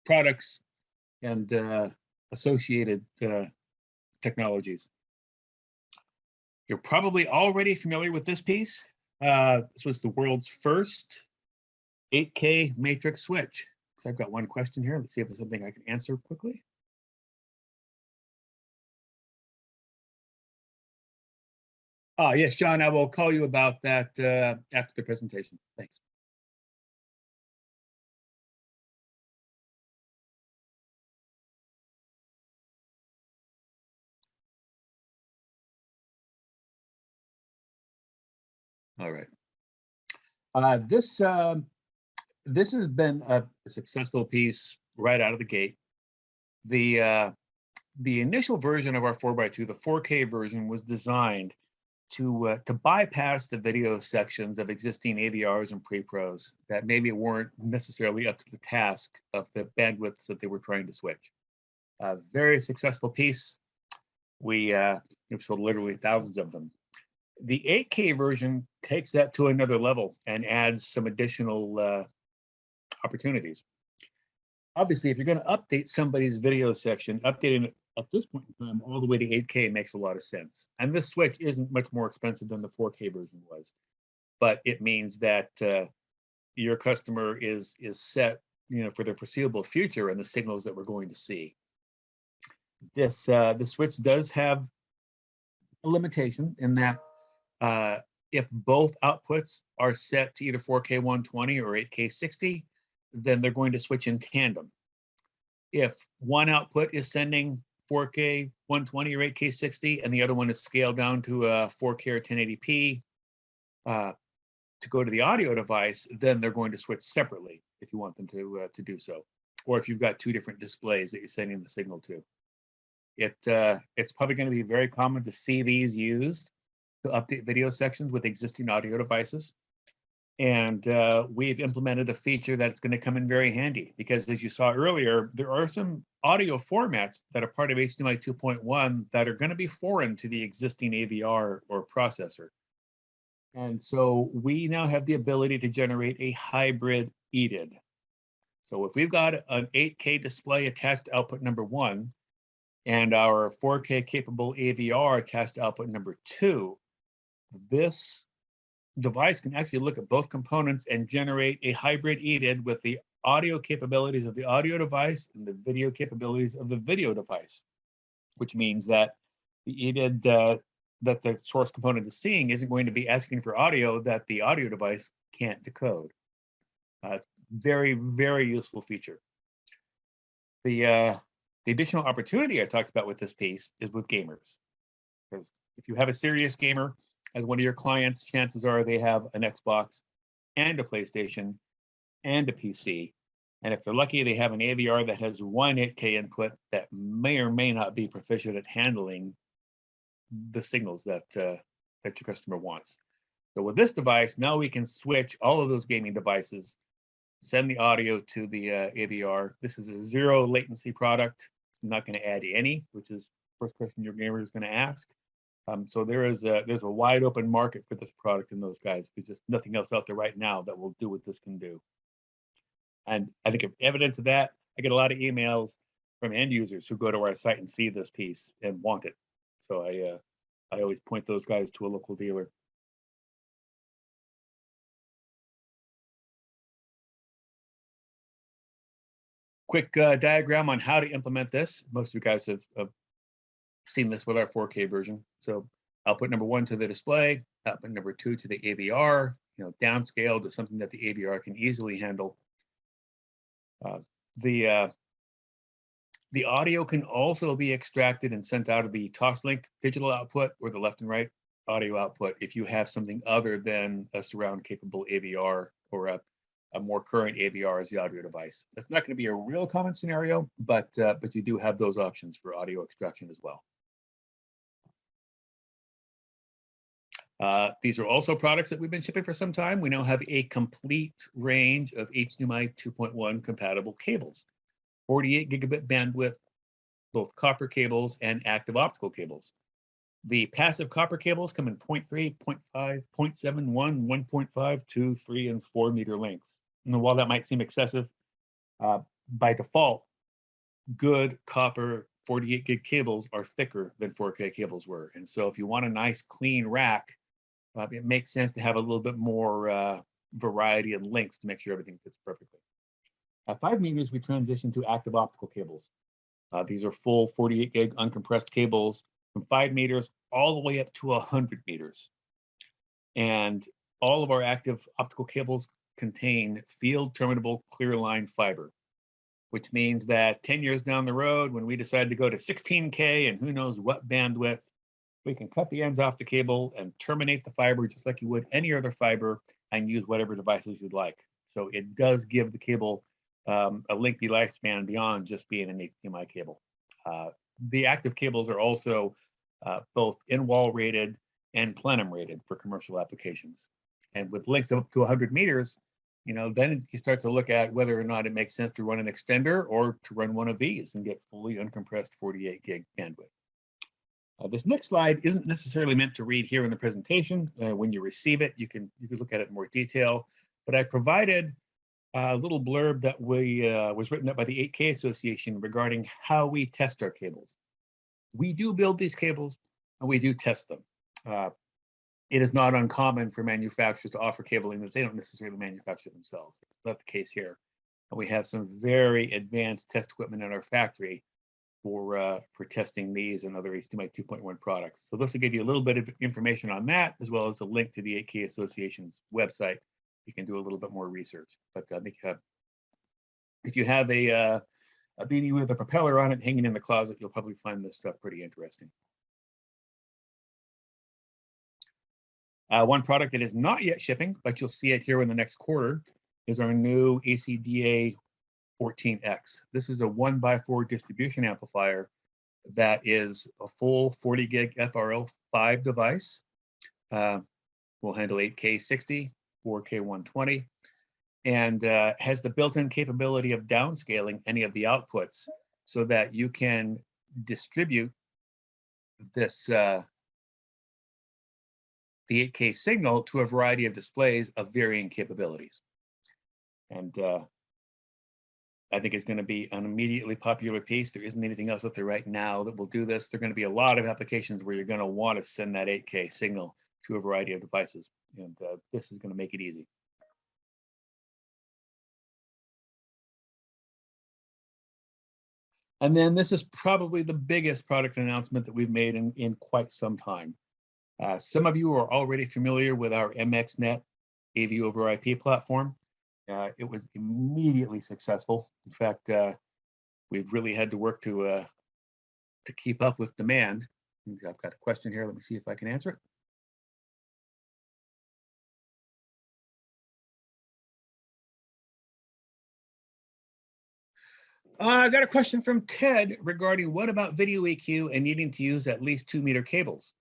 products and associated technologies. You're probably already familiar with this piece. This was the world's first 8K matrix switch. So I've got one question here. Let's see if there's something I can answer quickly. Yes, John, I will call you about that after the presentation. Thanks. All right. This has been a successful piece right out of the gate. The initial version of our 4x2, the 4K version, was designed to bypass the video sections of existing AVRs and pre-pros that maybe weren't necessarily up to the task of the bandwidths that they were trying to switch. Very successful piece. We've sold literally thousands of them. The 8K version takes that to another level and adds some additional opportunities. Obviously, if you're going to update somebody's video section, updating it at this point in time all the way to 8K makes a lot of sense. And this switch isn't much more expensive than the 4K version was, but it means that your customer is set, for the foreseeable future and the signals that we're going to see. This the switch does have a limitation in that if both outputs are set to either 4K 120 or 8K 60, then they're going to switch in tandem. If one output is sending 4K 120 or 8K 60 and the other one is scaled down to 4K or 1080p to go to the audio device, then they're going to switch separately if you want them to do so, or if you've got two different displays that you're sending the signal to. It's probably going to be very common to see these used to update video sections with existing audio devices. And we've implemented a feature that's going to come in very handy because, as you saw earlier, there are some audio formats that are part of HDMI 2.1 that are going to be foreign to the existing AVR or processor. And so we now have the ability to generate a hybrid EDID. So if we've got an 8K display attached to output number 1 and our 4K capable AVR attached to output number 2, this device can actually look at both components and generate a hybrid EDID with the audio capabilities of the audio device and the video capabilities of the video device, which means that the EDID that the source component is seeing isn't going to be asking for audio that the audio device can't decode. Very, very useful feature. The additional opportunity I talked about with this piece is with gamers. Because if you have a serious gamer as one of your clients, chances are they have an Xbox and a PlayStation and a PC. And if they're lucky, they have an AVR that has one 8K input that may or may not be proficient at handling the signals that your customer wants. So with this device, now we can switch all of those gaming devices, send the audio to the AVR. This is a zero latency product. It's not going to add any, which is the first question your gamer is going to ask. So there's a wide open market for this product and those guys. There's just nothing else out there right now that will do what this can do. And I think evidence of that, I get a lot of emails from end users who go to our site and see this piece and want it. So I always point those guys to a local dealer. Quick diagram on how to implement this. Most of you guys have seen this with our 4K version. So output number 1 to the display, output number 2 to the AVR, downscale to something that the AVR can easily handle. The audio can also be extracted and sent out of the Toslink digital output or the left and right audio output if you have something other than a surround capable AVR or a more current AVR as the audio device. That's not going to be a real common scenario, but you do have those options for audio extraction as well. These are also products that we've been shipping for some time. We now have a complete range of HDMI 2.1 compatible cables, 48 gigabit bandwidth, both copper cables and active optical cables. The passive copper cables come in 0.3, 0.5, 0.71, 1.5, 2, 3, and 4 meter lengths. And while that might seem excessive, by default, good copper 48 gig cables are thicker than 4K cables were. And so if you want a nice clean rack, it makes sense to have a little bit more variety and lengths to make sure everything fits perfectly. At 5 meters, we transition to active optical cables. These are full 48 gig uncompressed cables from 5 meters all the way up to 100 meters. And all of our active optical cables contain field terminable clear line fiber, which means that 10 years down the road, when we decide to go to 16K and who knows what bandwidth, we can cut the ends off the cable and terminate the fiber just like you would any other fiber and use whatever devices you'd like. So it does give the cable a lengthy lifespan beyond just being an HDMI cable. The active cables are also both in-wall rated and plenum rated for commercial applications. And with lengths up to 100 meters, then you start to look at whether or not it makes sense to run an extender or to run one of these and get fully uncompressed 48 gig bandwidth. This next slide isn't necessarily meant to read here in the presentation. When you receive it, you can look at it in more detail. But I provided a little blurb that was written up by the 8K Association regarding how we test our cables. We do build these cables and we do test them. It is not uncommon for manufacturers to offer cabling that they don't necessarily manufacture themselves. It's not the case here. And we have some very advanced test equipment in our factory for testing these and other HDMI 2.1 products. So this will give you a little bit of information on that, as well as a link to the 8K Association's website. You can do a little bit more research. But if you have a beanie with a propeller on it hanging in the closet, you'll probably find this stuff pretty interesting. One product that is not yet shipping, but you'll see it here in the next quarter, is our new Acda 14X. This is a 1x4 distribution amplifier that is a full 40 gig FRL5 device. Will handle 8K 60, 4K 120, and has the built-in capability of downscaling any of the outputs so that you can distribute this the 8K signal to a variety of displays of varying capabilities. And I think it's going to be an immediately popular piece. There isn't anything else out there right now that will do this. There are going to be a lot of applications where you're going to want to send that 8K signal to a variety of devices. And this is going to make it easy. And then this is probably the biggest product announcement that we've made in quite some time. Some of you are already familiar with our MXNet AV over IP platform. It was immediately successful. In fact, we've really had to work to keep up with demand. I've got a question here. Let me see if I can answer it. I got a question from Ted regarding what about video EQ and needing to use at least 2 meter cables,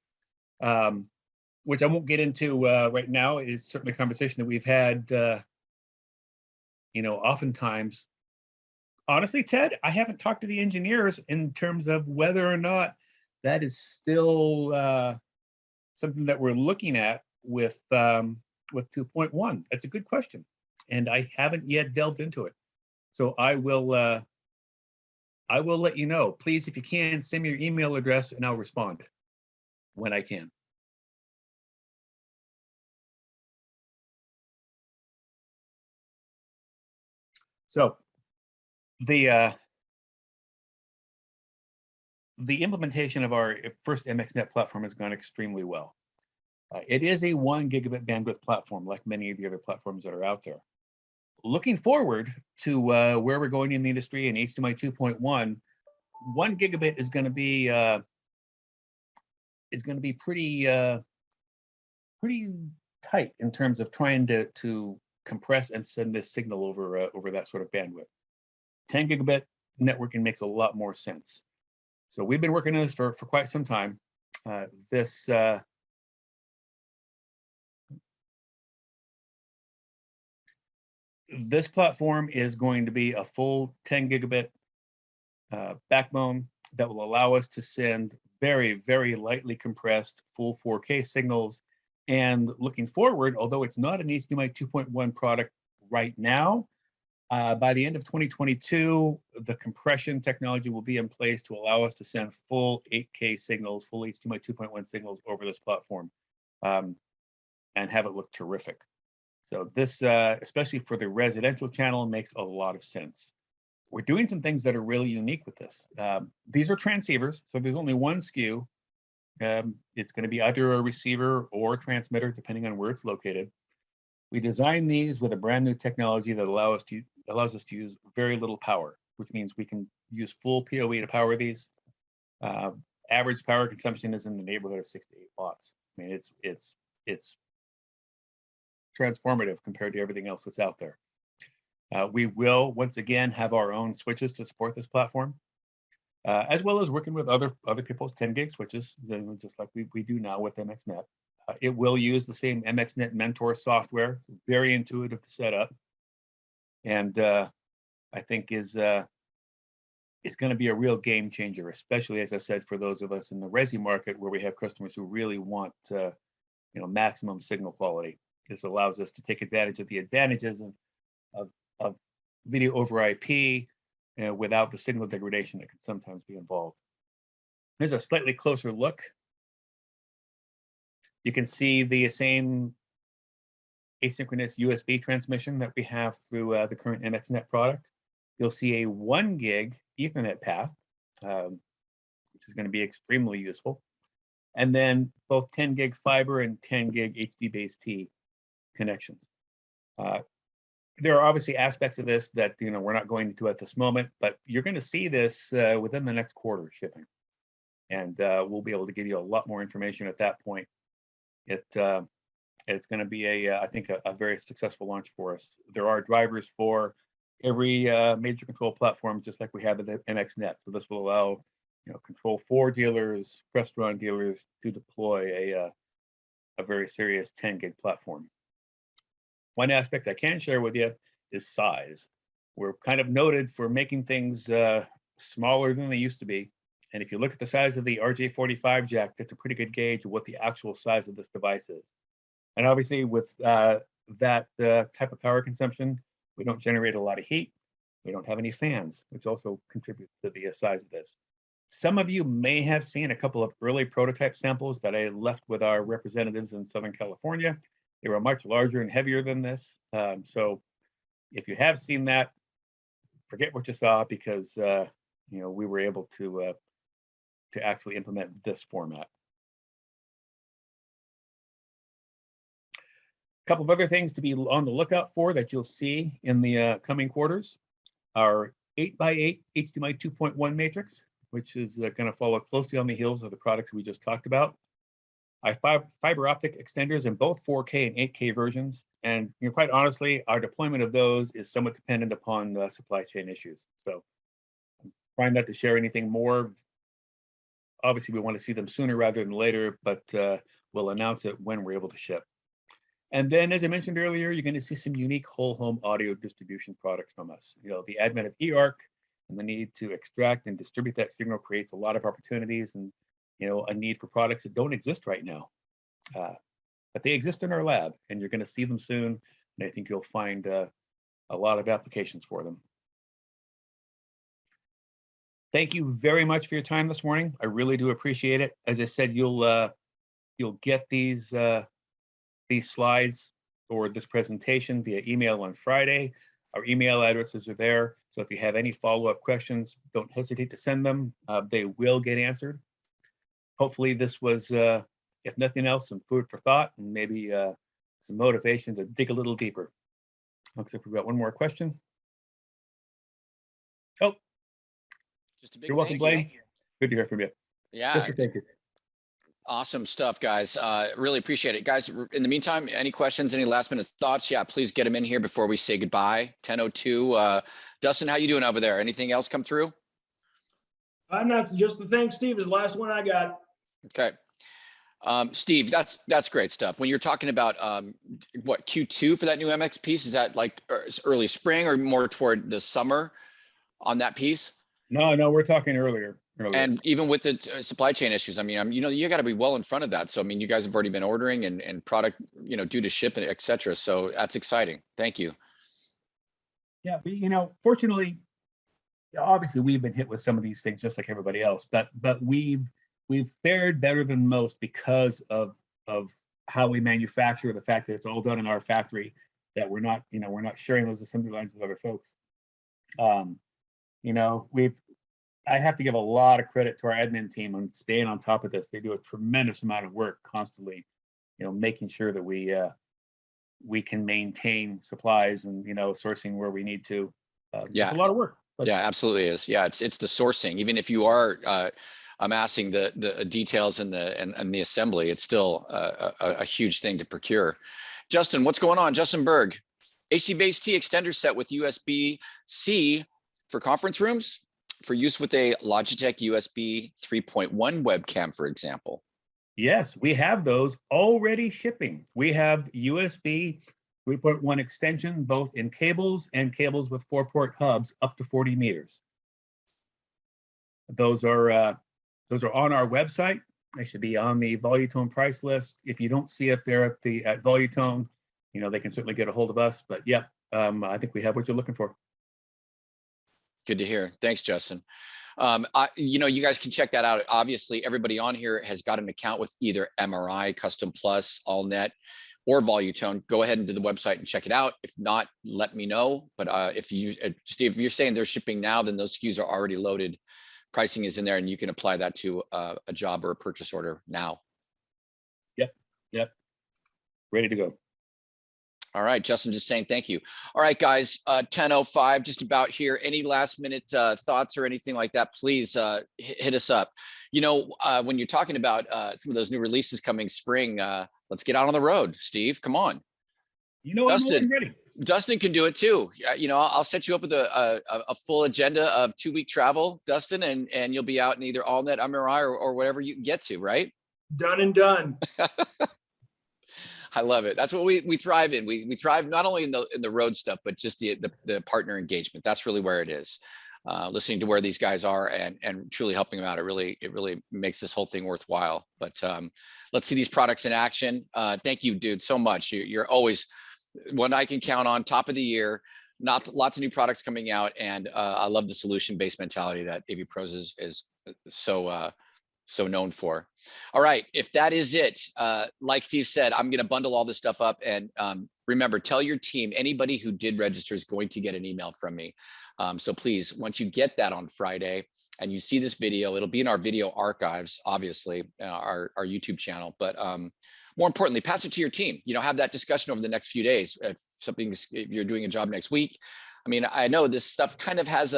which I won't get into right now. Is certainly a conversation that we've had, oftentimes. Honestly, Ted, I haven't talked to the engineers in terms of whether or not that is still something that we're looking at with 2.1. That's a good question, and I haven't yet delved into it. So I will let you know. Please, if you can, send me your email address and I'll respond when I can. So the implementation of our first MXNet platform has gone extremely well. It is a 1 gigabit bandwidth platform, like many of the other platforms that are out there. Looking forward to where we're going in the industry in HDMI 2.1, 1 gigabit is going to be pretty tight in terms of trying to compress and send this signal over that sort of bandwidth. 10 gigabit networking makes a lot more sense. So we've been working on this for quite some time. This platform is going to be a full 10 gigabit backbone that will allow us to send very, very lightly compressed full 4K signals. And looking forward, although it's not an HDMI 2.1 product right now, by the end of 2022, the compression technology will be in place to allow us to send full 8K signals, full HDMI 2.1 signals over this platform, and have it look terrific. So this, especially for the residential channel, makes a lot of sense. We're doing some things that are really unique with this. These are transceivers, so there's only one SKU. It's going to be either a receiver or a transmitter, depending on where it's located. We designed these with a brand new technology that allows us to use very little power, which means we can use full PoE to power these. Average power consumption is in the neighborhood of 6 to 8 watts. I mean, it's transformative compared to everything else that's out there. We will once again have our own switches to support this platform, as well as working with other people's 10 gig switches, just like we do now with MXNet. It will use the same MXNet Mentor software, very intuitive to set up, and I think is going to be a real game changer, especially, as I said, for those of us in the resi market where we have customers who really want maximum signal quality. This allows us to take advantage of the advantages of video over IP without the signal degradation that can sometimes be involved. Here's a slightly closer look. You can see the same asynchronous USB transmission that we have through the current MXNet product. You'll see a 1 gig Ethernet path, which is going to be extremely useful. And then both 10 gig fiber and 10 gig Hdbaset connections. There are obviously aspects of this that we're not going into at this moment, but you're going to see this within the next quarter shipping, and we'll be able to give you a lot more information at that point. It's going to be I think a very successful launch for us. There are drivers for every major control platform, just like we have at the MXNet. So this will allow Control 4 dealers, Crestron dealers to deploy a very serious 10 gig platform. One aspect I can share with you is size. We're kind of noted for making things smaller than they used to be. And if you look at the size of the RJ45 jack, that's a pretty good gauge of what the actual size of this device is. And obviously with that type of power consumption, we don't generate a lot of heat. We don't have any fans, which also contributes to the size of this. Some of you may have seen a couple of early prototype samples that I left with our representatives in Southern California. They were much larger and heavier than this. So if you have seen that, forget what you saw, because we were able to actually implement this format. A couple of other things to be on the lookout for that you'll see in the coming quarters are 8x8 HDMI 2.1 matrix, which is going to follow closely on the heels of the products we just talked about. Fiber optic extenders in both 4K and 8K versions. And quite honestly, our deployment of those is somewhat dependent upon the supply chain issues. So I'm trying not to share anything more. Obviously, we want to see them sooner rather than later, but we'll announce it when we're able to ship. And then, as I mentioned earlier, you're going to see some unique whole home audio distribution products from us. The advent of eARC and the need to extract and distribute that signal creates a lot of opportunities and a need for products that don't exist right now, but they exist in our lab, and you're going to see them soon. And I think you'll find a lot of applications for them. Thank you very much for your time this morning. I really do appreciate it. As I said, you'll get these slides or this presentation via email on Friday. Our email addresses are there. So if you have any follow-up questions, don't hesitate to send them. They will get answered. Hopefully this was, if nothing else, some food for thought and maybe some motivation to dig a little deeper. Looks like we've got one more question. Oh, Just a big you're welcome, thank Blaine. you. Good to hear from you. Yeah. Just a thank you. Awesome stuff, guys. Really appreciate it. Guys, in the meantime, any questions, any last minute thoughts? Yeah, please get them in here before we say goodbye. 10:02. Dustin, how you doing over there? Anything else come through? I'm not just the thanks, Steve, is the last one I got. Okay. Steve, that's great stuff. When you're talking about what, Q2 for that new MX piece, is that like early spring or more toward the summer on that piece? No, we're talking earlier. And even with the supply chain issues, I mean, you got to be well in front of that. So, I mean, you guys have already been ordering and product, due to ship and et cetera. So that's exciting. Thank you. Yeah, fortunately, obviously we've been hit with some of these things just like everybody else, but we've fared better than most because of how we manufacture, the fact that it's all done in our factory, that we're not sharing those assembly lines with other folks. I have to give a lot of credit to our admin team on staying on top of this. They do a tremendous amount of work constantly, making sure that we can maintain supplies and, sourcing where we need to. Yeah. It's a lot of work. But yeah, absolutely is. Yeah, it's the sourcing. Even if you are amassing the details and the assembly, it's still a huge thing to procure. Justin, what's going on? Justin Berg, Hdbaset extender set with USB-C for conference rooms, for use with a Logitech USB 3.1 webcam, for example. Yes, we have those already shipping. We have USB 3.1 extension, both in cables and cables with 4-port hubs up to 40 meters. Those are on our website. They should be on the Volutone price list. If you don't see it there at Volutone, they can certainly get a hold of us. But yeah, I think we have what you're looking for. Good to hear. Thanks, Justin. You guys can check that out. Obviously, everybody on here has got an account with either MRI, Custom Plus, AllNet, or Volutone. Go ahead and do the website and check it out. If not, let me know. But Steve, if you're saying they're shipping now, then those SKUs are already loaded. Pricing is in there, and you can apply that to a job or a purchase order now. Yep. Ready to go. All right, Justin, just saying thank you. All right, guys, 10:05, just about here. Any last minute thoughts or anything like that, please hit us up. When you're talking about some of those new releases coming spring, let's get out on the road. Steve, come on. I'm ready. Dustin can do it too. I'll set you up with a full agenda of 2-week travel, Dustin, and you'll be out in either AllNet, MRI, or whatever you can get to, right? Done and done. I love it. That's what we thrive in. We thrive not only in the road stuff, but just the partner engagement. That's really where it is. Listening to where these guys are and truly helping them out. It really makes this whole thing worthwhile. But let's see these products in action. Thank you, dude, so much. You're always one I can count on. Top of the year. Lots of new products coming out, and I love the solution-based mentality that AVPro is so known for. All right, if that is it, like Steve said, I'm going to bundle all this stuff up. And remember, tell your team, anybody who did register is going to get an email from me. So please, once you get that on Friday and you see this video, it'll be in our video archives, obviously, our YouTube channel. But more importantly, pass it to your team. Have that discussion over the next few days. If you're doing a job next week. I mean, I know this stuff kind of has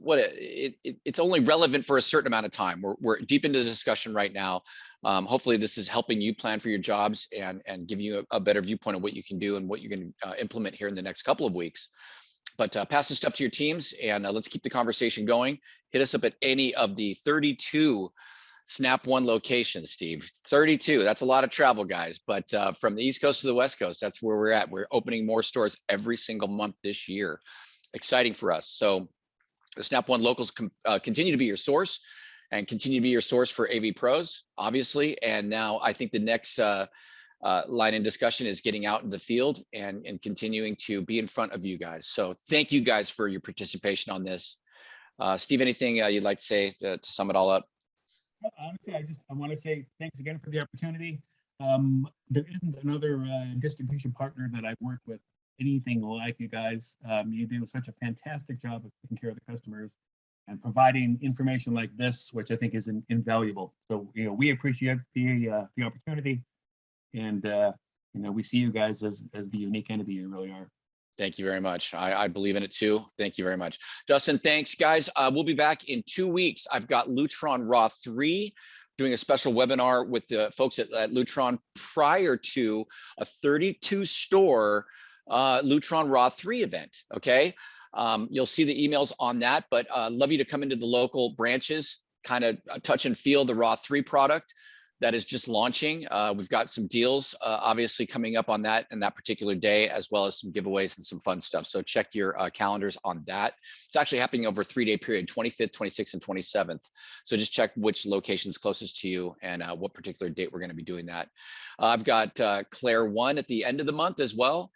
it's only relevant for a certain amount of time. We're deep into the discussion right now. Hopefully this is helping you plan for your jobs and giving you a better viewpoint of what you can do and what you can implement here in the next couple of weeks. But pass this stuff to your teams, and let's keep the conversation going. Hit us up at any of the 32 Snap One locations, Steve. 32, that's a lot of travel, guys. But from the East Coast to the West Coast, that's where we're at. We're opening more stores every single month this year. Exciting for us. So the Snap One locals continue to be your source and continue to be your source for AV pros, obviously. And now I think the next line in discussion is getting out in the field and continuing to be in front of you guys. So thank you guys for your participation on this. Steve, anything you'd like to say to sum it all up? Honestly, I want to say thanks again for the opportunity. There isn't another distribution partner that I've worked with anything like you guys. You do such a fantastic job of taking care of the customers and providing information like this, which I think is invaluable. So, we appreciate the opportunity, and we see you guys as the unique entity you really are. Thank you very much. I believe in it too. Thank you very much. Dustin, thanks, guys. We'll be back in 2 weeks. I've got Lutron Raw 3 doing a special webinar with the folks at Lutron prior to a 32 store Lutron Raw 3 event. Okay. You'll see the emails on that, but love you to come into the local branches, kind of touch and feel the Raw 3 product that is just launching. We've got some deals obviously coming up on that and that particular day, as well as some giveaways and some fun stuff. So check your calendars on that. It's actually happening over a 3-day period, 25th, 26th, and 27th. So just check which location is closest to you and what particular date we're going to be doing that. I've got Claire 1 at the end of the month as well,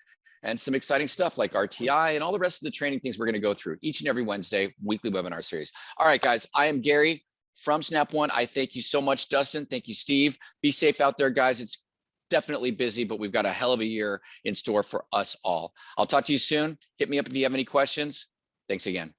and some exciting stuff like RTI and all the rest of the training things we're going to go through each and every Wednesday, weekly webinar series. All right, guys, I am Gary from Snap One. I thank you so much, Dustin. Thank you, Steve. Be safe out there, guys. It's definitely busy, but we've got a hell of a year in store for us all. I'll talk to you soon. Hit me up if you have any questions. Thanks again.